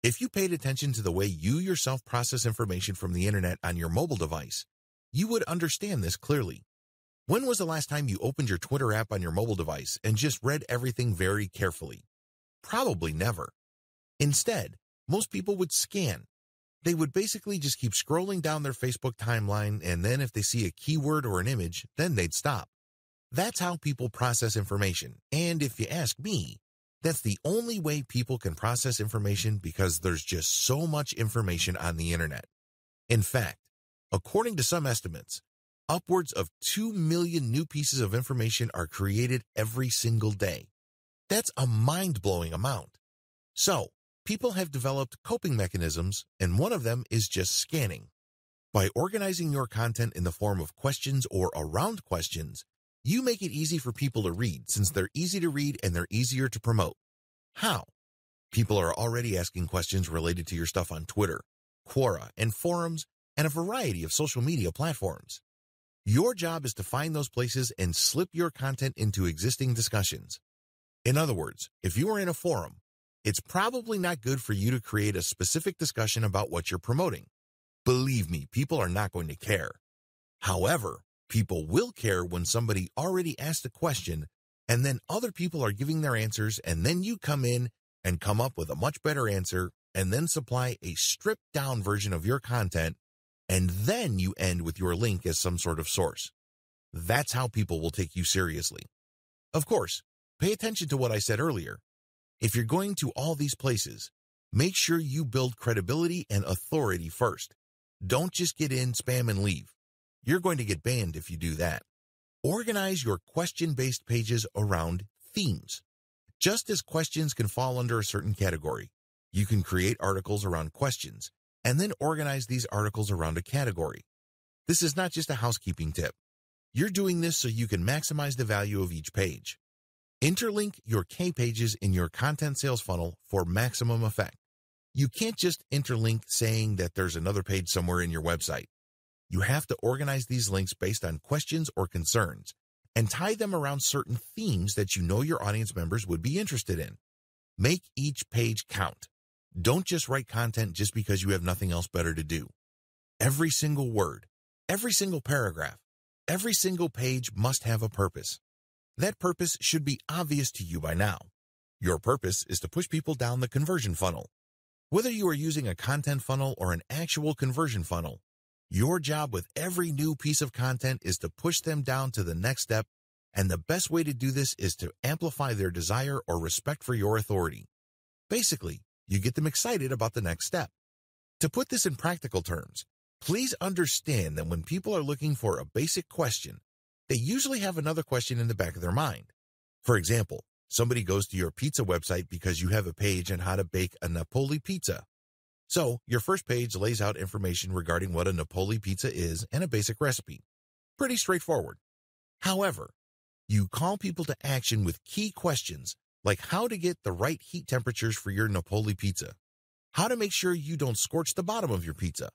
If you paid attention to the way you yourself process information from the internet on your mobile device, you would understand this clearly. When was the last time you opened your Twitter app on your mobile device and just read everything very carefully? Probably never. Instead, most people would scan. They would basically just keep scrolling down their Facebook timeline, and then if they see a keyword or an image, then they'd stop. That's how people process information, and if you ask me, that's the only way people can process information because there's just so much information on the internet. In fact, according to some estimates, upwards of 2 million new pieces of information are created every single day. That's a mind-blowing amount. So, people have developed coping mechanisms, and one of them is just scanning. By organizing your content in the form of questions or around questions, you make it easy for people to read since they're easy to read and they're easier to promote. How? People are already asking questions related to your stuff on Twitter, Quora, and forums, and a variety of social media platforms. Your job is to find those places and slip your content into existing discussions. In other words, if you are in a forum, it's probably not good for you to create a specific discussion about what you're promoting. Believe me, people are not going to care. However, people will care when somebody already asked a question and then other people are giving their answers, and then you come in and come up with a much better answer and then supply a stripped down version of your content, and then you end with your link as some sort of source. That's how people will take you seriously. Of course, pay attention to what I said earlier. If you're going to all these places, make sure you build credibility and authority first. Don't just get in, spam, and leave. You're going to get banned if you do that. Organize your question-based pages around themes. Just as questions can fall under a certain category, you can create articles around questions and then organize these articles around a category. This is not just a housekeeping tip. You're doing this so you can maximize the value of each page. Interlink your K-pages in your content sales funnel for maximum effect. You can't just interlink saying that there's another page somewhere in your website. You have to organize these links based on questions or concerns and tie them around certain themes that you know your audience members would be interested in. Make each page count. Don't just write content just because you have nothing else better to do. Every single word, every single paragraph, every single page must have a purpose. That purpose should be obvious to you by now. Your purpose is to push people down the conversion funnel. Whether you are using a content funnel or an actual conversion funnel, your job with every new piece of content is to push them down to the next step, and the best way to do this is to amplify their desire or respect for your authority. Basically, you get them excited about the next step. To put this in practical terms, please understand that when people are looking for a basic question, they usually have another question in the back of their mind. For example, somebody goes to your pizza website because you have a page on how to bake a Napoli pizza. So, your first page lays out information regarding what a Napoli pizza is and a basic recipe. Pretty straightforward. However, you call people to action with key questions like how to get the right heat temperatures for your Napoli pizza, how to make sure you don't scorch the bottom of your pizza.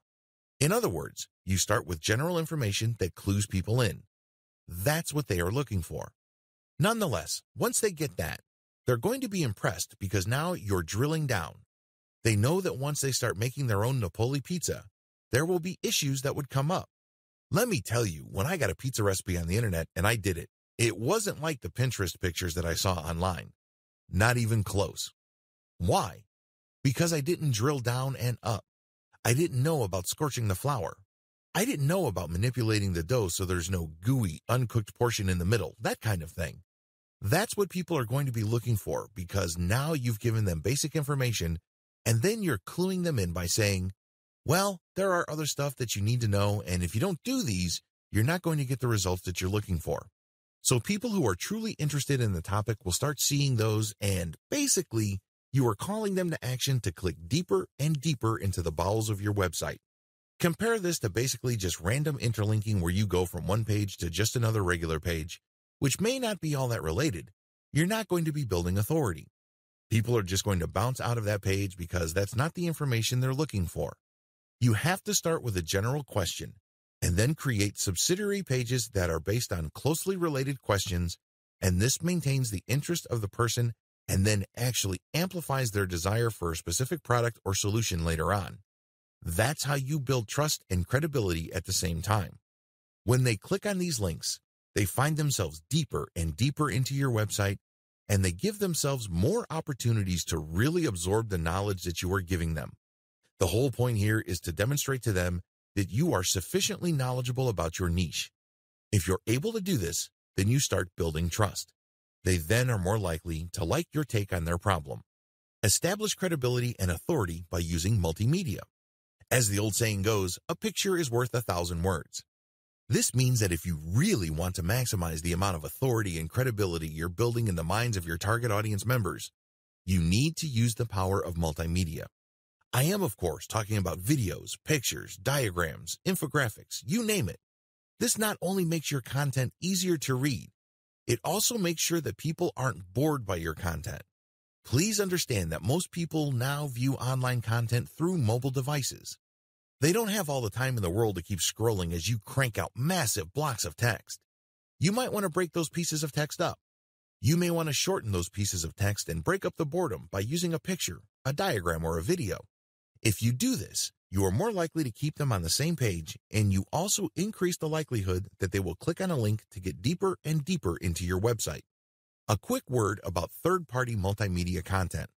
In other words, you start with general information that clues people in. That's what they are looking for. Nonetheless, once they get that, they're going to be impressed because now you're drilling down. They know that once they start making their own Napoli pizza, there will be issues that would come up. Let me tell you, when I got a pizza recipe on the internet and I did it, it wasn't like the Pinterest pictures that I saw online. Not even close. Why? Because I didn't drill down and up. I didn't know about scorching the flour. I didn't know about manipulating the dough so there's no gooey, uncooked portion in the middle, that kind of thing. That's what people are going to be looking for, because now you've given them basic information and then you're cluing them in by saying, well, there are other stuff that you need to know, and if you don't do these, you're not going to get the results that you're looking for. So people who are truly interested in the topic will start seeing those, and basically, you are calling them to action to click deeper and deeper into the bowels of your website. Compare this to basically just random interlinking where you go from one page to just another regular page, which may not be all that related. You're not going to be building authority. People are just going to bounce out of that page because that's not the information they're looking for. You have to start with a general question and then create subsidiary pages that are based on closely related questions, and this maintains the interest of the person and then actually amplifies their desire for a specific product or solution later on. That's how you build trust and credibility at the same time. When they click on these links, they find themselves deeper and deeper into your website, and they give themselves more opportunities to really absorb the knowledge that you are giving them. The whole point here is to demonstrate to them that you are sufficiently knowledgeable about your niche. If you're able to do this, then you start building trust. They then are more likely to like your take on their problem. Establish credibility and authority by using multimedia. As the old saying goes, a picture is worth 1,000 words. This means that if you really want to maximize the amount of authority and credibility you're building in the minds of your target audience members, you need to use the power of multimedia. I am, of course, talking about videos, pictures, diagrams, infographics, you name it. This not only makes your content easier to read, it also makes sure that people aren't bored by your content. Please understand that most people now view online content through mobile devices. They don't have all the time in the world to keep scrolling as you crank out massive blocks of text. You might want to break those pieces of text up. You may want to shorten those pieces of text and break up the boredom by using a picture, a diagram, or a video. If you do this, you are more likely to keep them on the same page, and you also increase the likelihood that they will click on a link to get deeper and deeper into your website. A quick word about third-party multimedia content.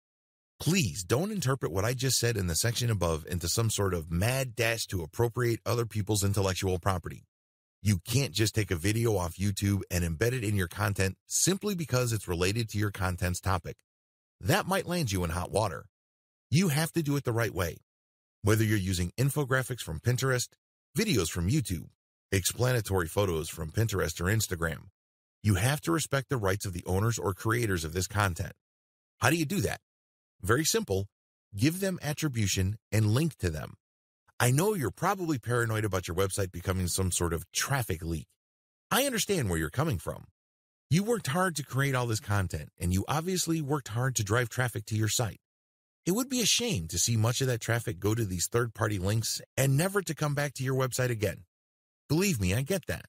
Please don't interpret what I just said in the section above into some sort of mad dash to appropriate other people's intellectual property. You can't just take a video off YouTube and embed it in your content simply because it's related to your content's topic. That might land you in hot water. You have to do it the right way. Whether you're using infographics from Pinterest, videos from YouTube, explanatory photos from Pinterest or Instagram, you have to respect the rights of the owners or creators of this content. How do you do that? Very simple. Give them attribution and link to them. I know you're probably paranoid about your website becoming some sort of traffic leak. I understand where you're coming from. You worked hard to create all this content, and you obviously worked hard to drive traffic to your site. It would be a shame to see much of that traffic go to these third-party links and never to come back to your website again. Believe me, I get that.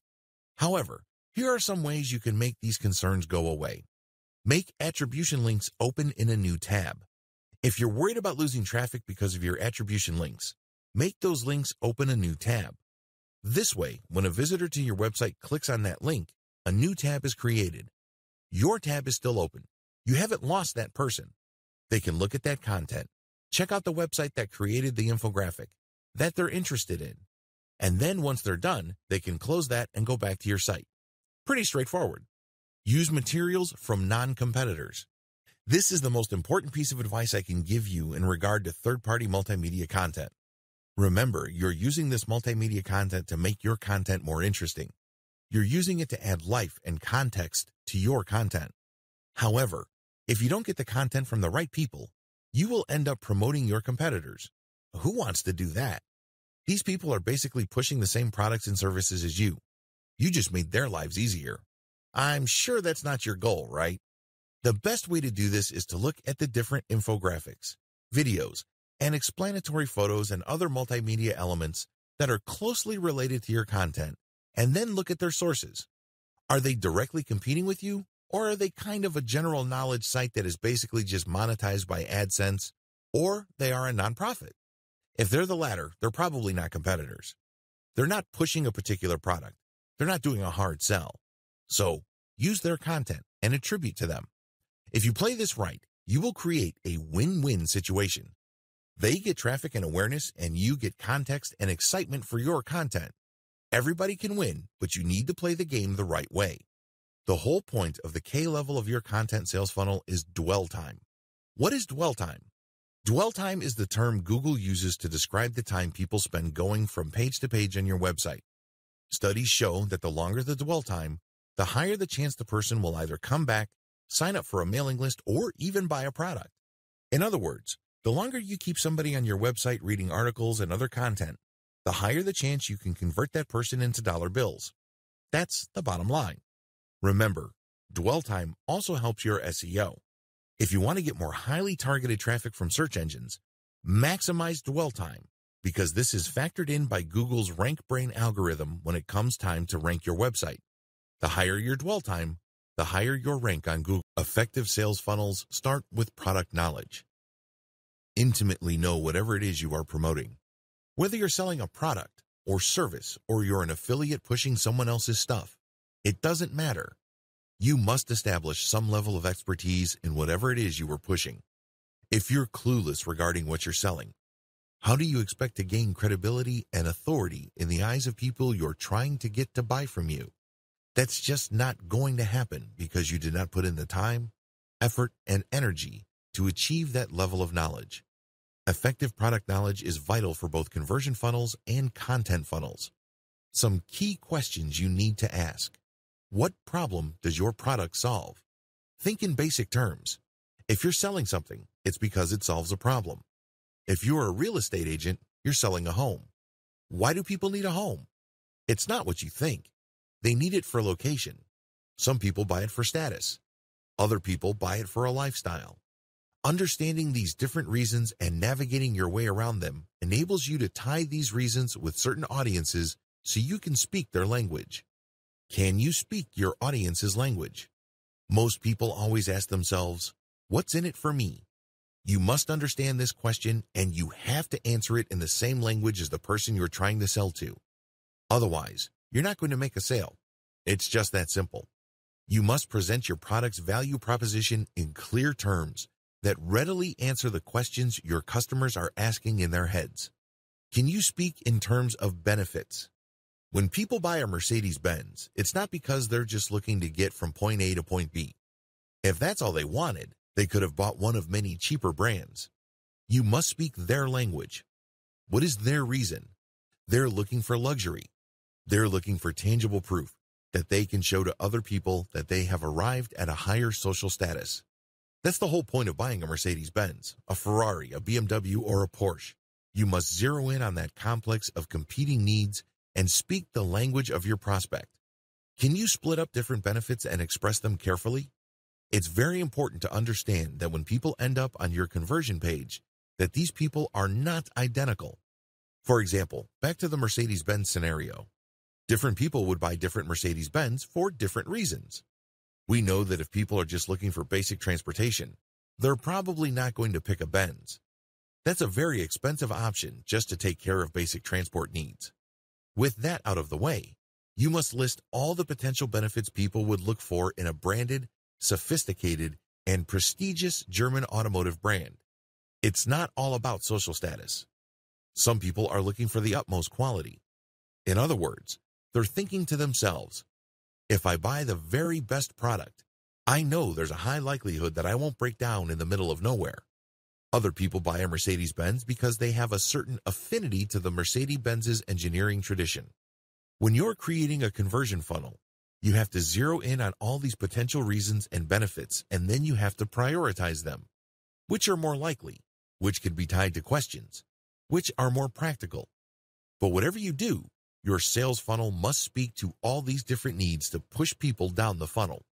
However, here are some ways you can make these concerns go away. Make attribution links open in a new tab. If you're worried about losing traffic because of your attribution links, make those links open a new tab. This way, when a visitor to your website clicks on that link, a new tab is created. Your tab is still open. You haven't lost that person. They can look at that content, check out the website that created the infographic that they're interested in, and then once they're done, they can close that and go back to your site. Pretty straightforward. Use materials from non-competitors. This is the most important piece of advice I can give you in regard to third-party multimedia content. Remember, you're using this multimedia content to make your content more interesting. You're using it to add life and context to your content. However, if you don't get the content from the right people, you will end up promoting your competitors. Who wants to do that? These people are basically pushing the same products and services as you. You just made their lives easier. I'm sure that's not your goal, right? The best way to do this is to look at the different infographics, videos, and explanatory photos and other multimedia elements that are closely related to your content, and then look at their sources. Are they directly competing with you, or are they kind of a general knowledge site that is basically just monetized by AdSense, or they are a nonprofit? If they're the latter, they're probably not competitors. They're not pushing a particular product. They're not doing a hard sell. So use their content and attribute to them. If you play this right, you will create a win-win situation. They get traffic and awareness, and you get context and excitement for your content. Everybody can win, but you need to play the game the right way. The whole point of the K level of your content sales funnel is dwell time. What is dwell time? Dwell time is the term Google uses to describe the time people spend going from page to page on your website. Studies show that the longer the dwell time, the higher the chance the person will either come back, sign up for a mailing list, or even buy a product. In other words, the longer you keep somebody on your website reading articles and other content, the higher the chance you can convert that person into dollar bills. That's the bottom line. Remember, dwell time also helps your SEO. If you want to get more highly targeted traffic from search engines, maximize dwell time, because this is factored in by Google's RankBrain algorithm when it comes time to rank your website. The higher your dwell time, the higher your rank on Google. Effective sales funnels start with product knowledge. Intimately know whatever it is you are promoting. Whether you're selling a product or service, or you're an affiliate pushing someone else's stuff, it doesn't matter. You must establish some level of expertise in whatever it is you are pushing. If you're clueless regarding what you're selling, how do you expect to gain credibility and authority in the eyes of people you're trying to get to buy from you? That's just not going to happen because you did not put in the time, effort, and energy to achieve that level of knowledge. Effective product knowledge is vital for both conversion funnels and content funnels. Some key questions you need to ask. What problem does your product solve? Think in basic terms. If you're selling something, it's because it solves a problem. If you're a real estate agent, you're selling a home. Why do people need a home? It's not what you think. They need it for location. Some people buy it for status. Other people buy it for a lifestyle. Understanding these different reasons and navigating your way around them enables you to tie these reasons with certain audiences so you can speak their language. Can you speak your audience's language? Most people always ask themselves, what's in it for me? You must understand this question, and you have to answer it in the same language as the person you're trying to sell to. Otherwise, you're not going to make a sale. It's just that simple. You must present your product's value proposition in clear terms that readily answer the questions your customers are asking in their heads. Can you speak in terms of benefits? When people buy a Mercedes-Benz, it's not because they're just looking to get from point A to point B. If that's all they wanted, they could have bought one of many cheaper brands. You must speak their language. What is their reason? They're looking for luxury. They're looking for tangible proof that they can show to other people that they have arrived at a higher social status. That's the whole point of buying a Mercedes-Benz, a Ferrari, a BMW, or a Porsche. You must zero in on that complex of competing needs and speak the language of your prospect. Can you split up different benefits and express them carefully? It's very important to understand that when people end up on your conversion page, that these people are not identical. For example, back to the Mercedes-Benz scenario. Different people would buy different Mercedes-Benz for different reasons. We know that if people are just looking for basic transportation, they're probably not going to pick a Benz. That's a very expensive option just to take care of basic transport needs. With that out of the way, you must list all the potential benefits people would look for in a branded, sophisticated, and prestigious German automotive brand. It's not all about social status. Some people are looking for the utmost quality. In other words, they're thinking to themselves, if I buy the very best product, I know there's a high likelihood that I won't break down in the middle of nowhere. Other people buy a Mercedes-Benz because they have a certain affinity to the Mercedes-Benz's engineering tradition. When you're creating a conversion funnel, you have to zero in on all these potential reasons and benefits, and then you have to prioritize them. Which are more likely? Which could be tied to questions? Which are more practical? But whatever you do, your sales funnel must speak to all these different needs to push people down the funnel.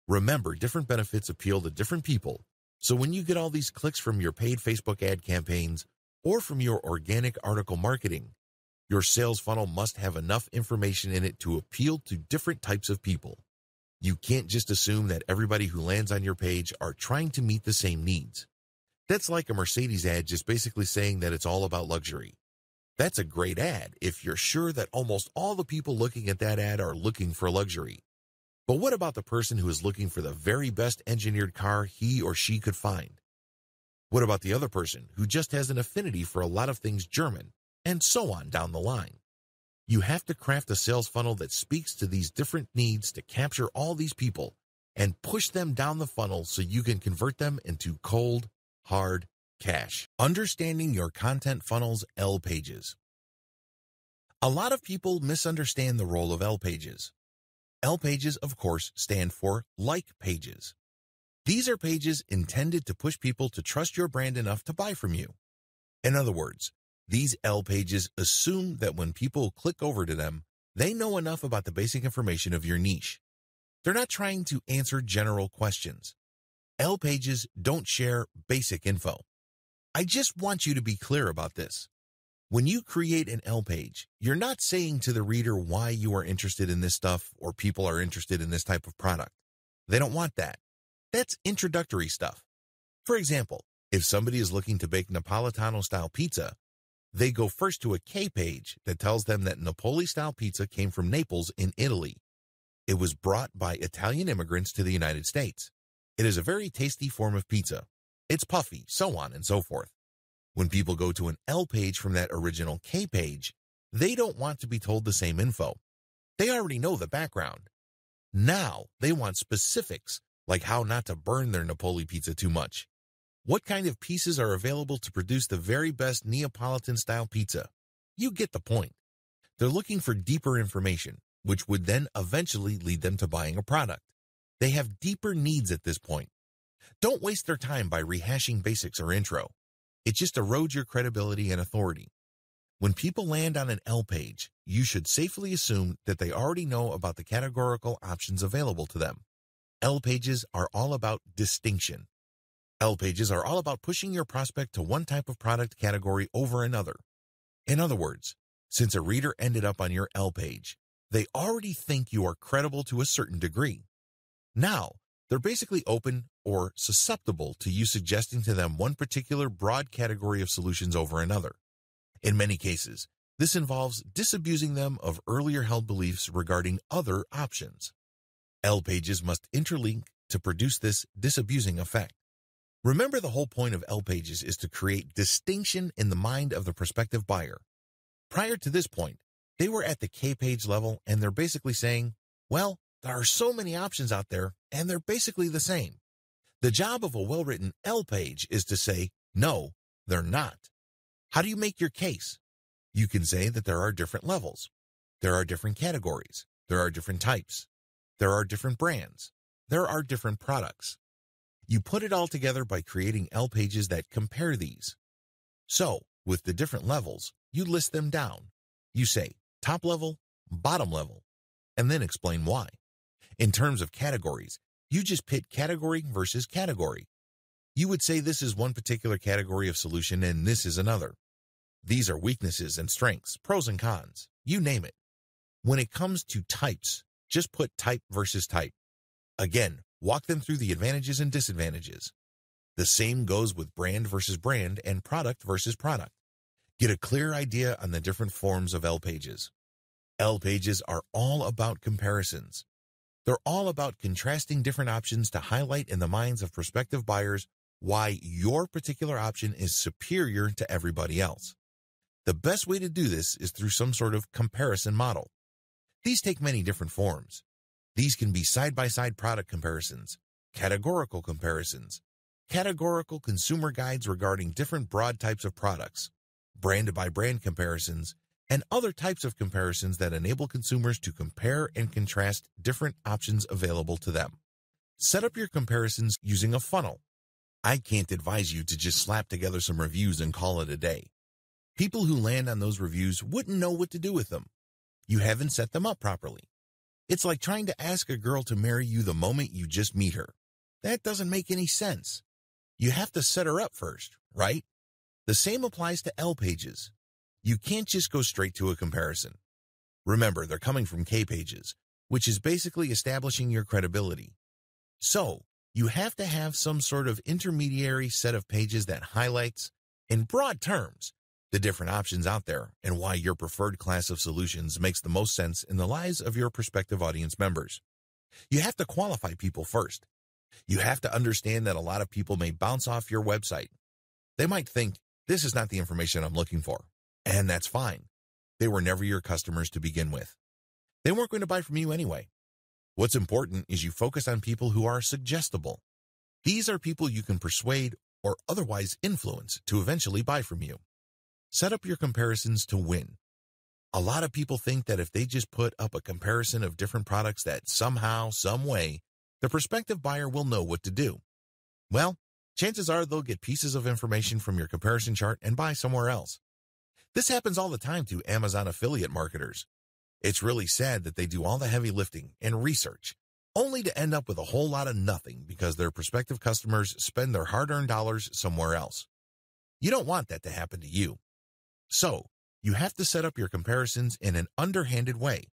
Remember, different benefits appeal to different people, so when you get all these clicks from your paid Facebook ad campaigns or from your organic article marketing, your sales funnel must have enough information in it to appeal to different types of people. You can't just assume that everybody who lands on your page are trying to meet the same needs. That's like a Mercedes ad just basically saying that it's all about luxury. That's a great ad if you're sure that almost all the people looking at that ad are looking for luxury. But what about the person who is looking for the very best engineered car he or she could find? What about the other person who just has an affinity for a lot of things German, and so on down the line? You have to craft a sales funnel that speaks to these different needs to capture all these people and push them down the funnel so you can convert them into cold, hard cash. Understanding your content funnel's L pages. A lot of people misunderstand the role of L pages. L pages, of course, stand for like pages. These are pages intended to push people to trust your brand enough to buy from you. In other words, these L pages assume that when people click over to them, they know enough about the basic information of your niche. They're not trying to answer general questions. L pages don't share basic info. I just want you to be clear about this. When you create an L page, you're not saying to the reader why you are interested in this stuff or people are interested in this type of product. They don't want that. That's introductory stuff. For example, if somebody is looking to bake Napolitano-style pizza, they go first to a K page that tells them that Napoli-style pizza came from Naples in Italy. It was brought by Italian immigrants to the United States. It is a very tasty form of pizza. It's puffy, so on and so forth. When people go to an L page from that original K page, they don't want to be told the same info. They already know the background. Now they want specifics, like how not to burn their Napoli pizza too much. What kind of pieces are available to produce the very best Neapolitan-style pizza? You get the point. They're looking for deeper information, which would then eventually lead them to buying a product. They have deeper needs at this point. Don't waste their time by rehashing basics or intro. It just erodes your credibility and authority. When people land on an L page, you should safely assume that they already know about the categorical options available to them. L pages are all about distinction. L pages are all about pushing your prospect to one type of product category over another. In other words, since a reader ended up on your L page, they already think you are credible to a certain degree. Now, they're basically open or susceptible to you suggesting to them one particular broad category of solutions over another. In many cases, this involves disabusing them of earlier held beliefs regarding other options. L pages must interlink to produce this disabusing effect. Remember, the whole point of L pages is to create distinction in the mind of the prospective buyer. Prior to this point, they were at the K page level and they're basically saying, well, there are so many options out there and they're basically the same. The job of a well-written L page is to say, no, they're not. How do you make your case? You can say that there are different levels. There are different categories. There are different types. There are different brands. There are different products. You put it all together by creating L pages that compare these. So, with the different levels, you list them down. You say top level, bottom level, and then explain why. In terms of categories, you just pit category versus category. You would say this is one particular category of solution and this is another. These are weaknesses and strengths, pros and cons, you name it. When it comes to types, just put type versus type. Again, walk them through the advantages and disadvantages. The same goes with brand versus brand and product versus product. Get a clear idea on the different forms of L pages. L pages are all about comparisons. They're all about contrasting different options to highlight in the minds of prospective buyers why your particular option is superior to everybody else. The best way to do this is through some sort of comparison model. These take many different forms. These can be side-by-side product comparisons, categorical comparisons, categorical consumer guides regarding different broad types of products, brand-by-brand comparisons, and other types of comparisons that enable consumers to compare and contrast different options available to them. Set up your comparisons using a funnel. I can't advise you to just slap together some reviews and call it a day. People who land on those reviews wouldn't know what to do with them. You haven't set them up properly. It's like trying to ask a girl to marry you the moment you just meet her. That doesn't make any sense. You have to set her up first, right? The same applies to L pages. You can't just go straight to a comparison. Remember, they're coming from K pages, which is basically establishing your credibility. So, you have to have some sort of intermediary set of pages that highlights, in broad terms, the different options out there, and why your preferred class of solutions makes the most sense in the lives of your prospective audience members. You have to qualify people first. You have to understand that a lot of people may bounce off your website. They might think, this is not the information I'm looking for, and that's fine. They were never your customers to begin with. They weren't going to buy from you anyway. What's important is you focus on people who are suggestible. These are people you can persuade or otherwise influence to eventually buy from you. Set up your comparisons to win. A lot of people think that if they just put up a comparison of different products that somehow, some way, the prospective buyer will know what to do. Well, chances are they'll get pieces of information from your comparison chart and buy somewhere else. This happens all the time to Amazon affiliate marketers. It's really sad that they do all the heavy lifting and research, only to end up with a whole lot of nothing because their prospective customers spend their hard-earned dollars somewhere else. You don't want that to happen to you. So, you have to set up your comparisons in an underhanded way.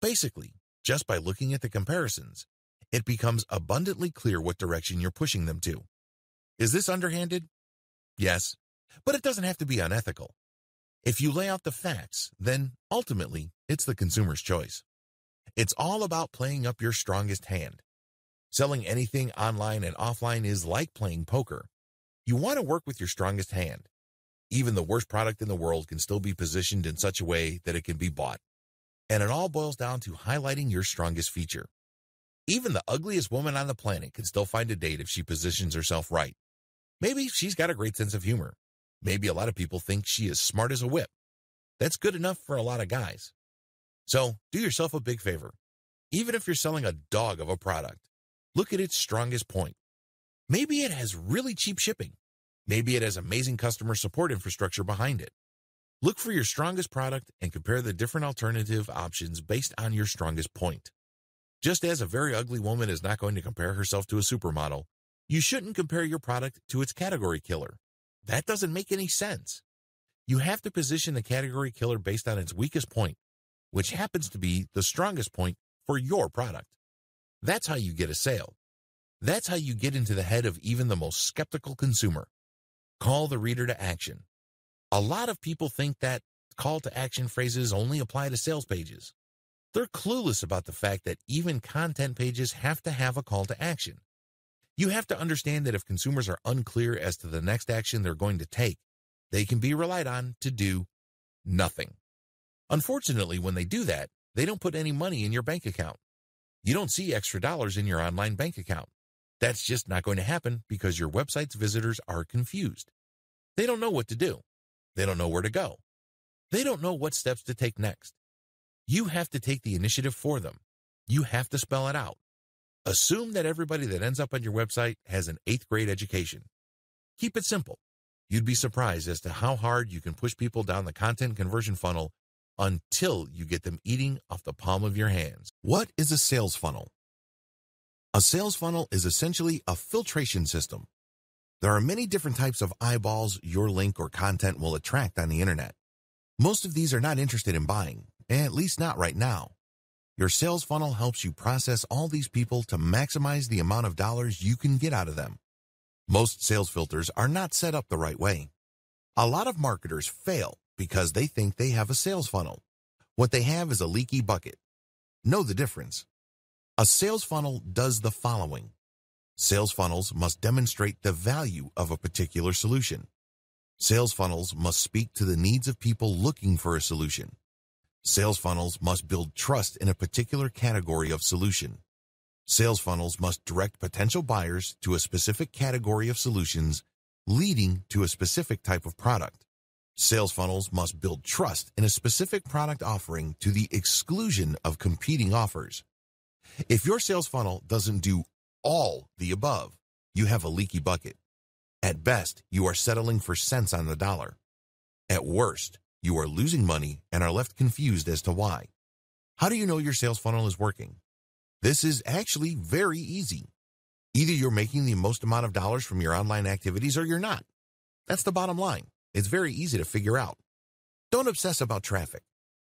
Basically, just by looking at the comparisons, it becomes abundantly clear what direction you're pushing them to. Is this underhanded? Yes, but it doesn't have to be unethical. If you lay out the facts, then ultimately, it's the consumer's choice. It's all about playing up your strongest hand. Selling anything online and offline is like playing poker. You want to work with your strongest hand. Even the worst product in the world can still be positioned in such a way that it can be bought. And it all boils down to highlighting your strongest feature. Even the ugliest woman on the planet can still find a date if she positions herself right. Maybe she's got a great sense of humor. Maybe a lot of people think she is smart as a whip. That's good enough for a lot of guys. So, do yourself a big favor. Even if you're selling a dog of a product, look at its strongest point. Maybe it has really cheap shipping. Maybe it has amazing customer support infrastructure behind it. Look for your strongest product and compare the different alternative options based on your strongest point. Just as a very ugly woman is not going to compare herself to a supermodel, you shouldn't compare your product to its category killer. That doesn't make any sense. You have to position the category killer based on its weakest point, which happens to be the strongest point for your product. That's how you get a sale. That's how you get into the head of even the most skeptical consumer. Call the reader to action. A lot of people think that call to action phrases only apply to sales pages. They're clueless about the fact that even content pages have to have a call to action. You have to understand that if consumers are unclear as to the next action they're going to take, they can be relied on to do nothing. Unfortunately, when they do that, they don't put any money in your bank account. You don't see extra dollars in your online bank account. That's just not going to happen because your website's visitors are confused. They don't know what to do. They don't know where to go. They don't know what steps to take next. You have to take the initiative for them. You have to spell it out. Assume that everybody that ends up on your website has an 8th grade education. Keep it simple. You'd be surprised as to how hard you can push people down the content conversion funnel until you get them eating off the palm of your hands. What is a sales funnel? A sales funnel is essentially a filtration system. There are many different types of eyeballs your link or content will attract on the internet. Most of these are not interested in buying, at least not right now. Your sales funnel helps you process all these people to maximize the amount of dollars you can get out of them. Most sales filters are not set up the right way. A lot of marketers fail because they think they have a sales funnel. What they have is a leaky bucket. Know the difference. A sales funnel does the following. Sales funnels must demonstrate the value of a particular solution. Sales funnels must speak to the needs of people looking for a solution. Sales funnels must build trust in a particular category of solution. Sales funnels must direct potential buyers to a specific category of solutions, leading to a specific type of product. Sales funnels must build trust in a specific product offering to the exclusion of competing offers. If your sales funnel doesn't do all the above, you have a leaky bucket. At best, you are settling for cents on the dollar. At worst, you are losing money and are left confused as to why. How do you know your sales funnel is working? This is actually very easy. Either you're making the most amount of dollars from your online activities or you're not. That's the bottom line. It's very easy to figure out. Don't obsess about traffic.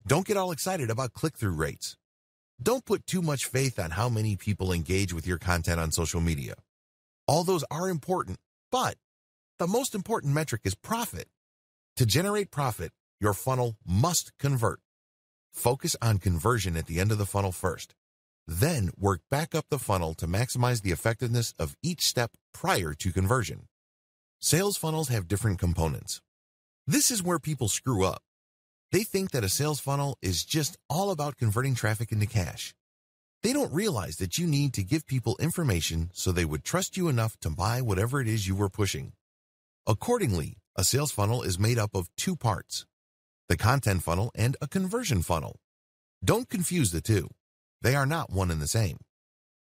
Don't get all excited about click-through rates. Don't put too much faith on how many people engage with your content on social media. All those are important, but the most important metric is profit. To generate profit, your funnel must convert. Focus on conversion at the end of the funnel first. Then work back up the funnel to maximize the effectiveness of each step prior to conversion. Sales funnels have different components. This is where people screw up. They think that a sales funnel is just all about converting traffic into cash. They don't realize that you need to give people information so they would trust you enough to buy whatever it is you were pushing. Accordingly, a sales funnel is made up of two parts: the content funnel and a conversion funnel. Don't confuse the two. They are not one and the same.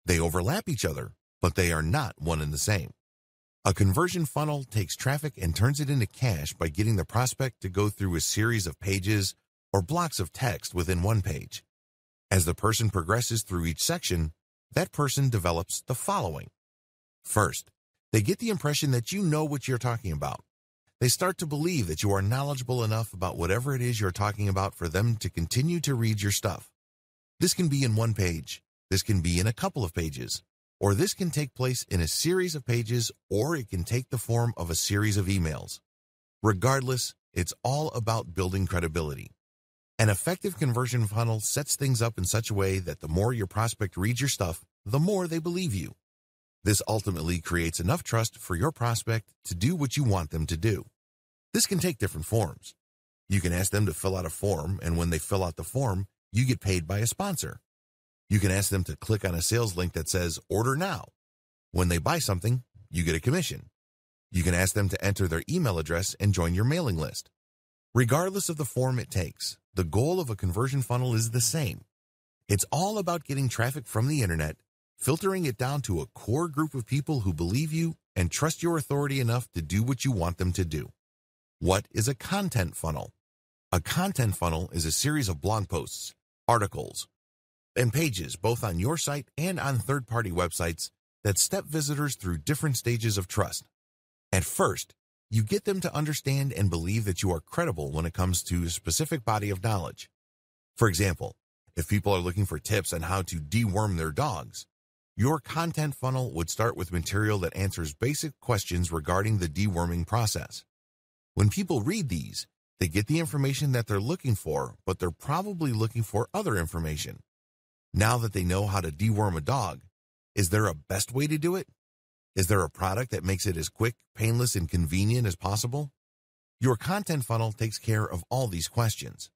They overlap each other, but they are not one and the same. A conversion funnel takes traffic and turns it into cash by getting the prospect to go through a series of pages or blocks of text within one page. As the person progresses through each section, that person develops the following. First, they get the impression that you know what you're talking about. They start to believe that you are knowledgeable enough about whatever it is you're talking about for them to continue to read your stuff. This can be in one page, this can be in a couple of pages, or this can take place in a series of pages, or it can take the form of a series of emails. Regardless, it's all about building credibility. An effective conversion funnel sets things up in such a way that the more your prospect reads your stuff, the more they believe you. This ultimately creates enough trust for your prospect to do what you want them to do. This can take different forms. You can ask them to fill out a form, and when they fill out the form, you get paid by a sponsor. You can ask them to click on a sales link that says, "Order now." When they buy something, you get a commission. You can ask them to enter their email address and join your mailing list. Regardless of the form it takes, the goal of a conversion funnel is the same. It's all about getting traffic from the internet, filtering it down to a core group of people who believe you and trust your authority enough to do what you want them to do. What is a content funnel? A content funnel is a series of blog posts, articles, and pages both on your site and on third-party websites that step visitors through different stages of trust. At first, you get them to understand and believe that you are credible when it comes to a specific body of knowledge. For example, if people are looking for tips on how to deworm their dogs, your content funnel would start with material that answers basic questions regarding the deworming process. When people read these, they get the information that they're looking for, but they're probably looking for other information. Now that they know how to deworm a dog, is there a best way to do it? Is there a product that makes it as quick, painless, and convenient as possible? Your content funnel takes care of all these questions,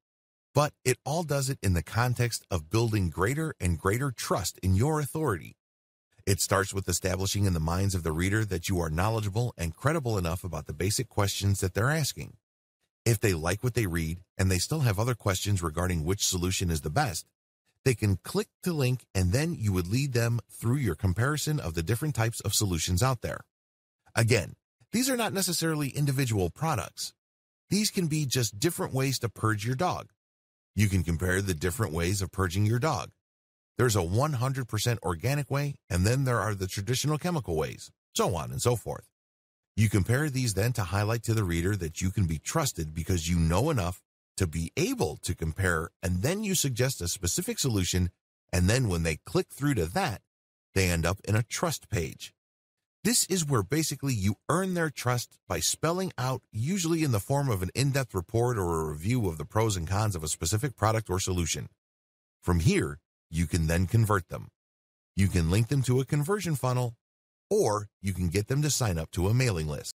but it all does it in the context of building greater and greater trust in your authority. It starts with establishing in the minds of the reader that you are knowledgeable and credible enough about the basic questions that they're asking. If they like what they read and they still have other questions regarding which solution is the best, they can click the link, and then you would lead them through your comparison of the different types of solutions out there. Again, these are not necessarily individual products. These can be just different ways to purge your dog. You can compare the different ways of purging your dog. There's a 100% organic way, and then there are the traditional chemical ways, so on and so forth. You compare these then to highlight to the reader that you can be trusted because you know enough to be able to compare, and then you suggest a specific solution, and then when they click through to that, they end up in a trust page. This is where basically you earn their trust by spelling out, usually in the form of an in-depth report or a review of the pros and cons of a specific product or solution. From here, you can then convert them. You can link them to a conversion funnel, or you can get them to sign up to a mailing list.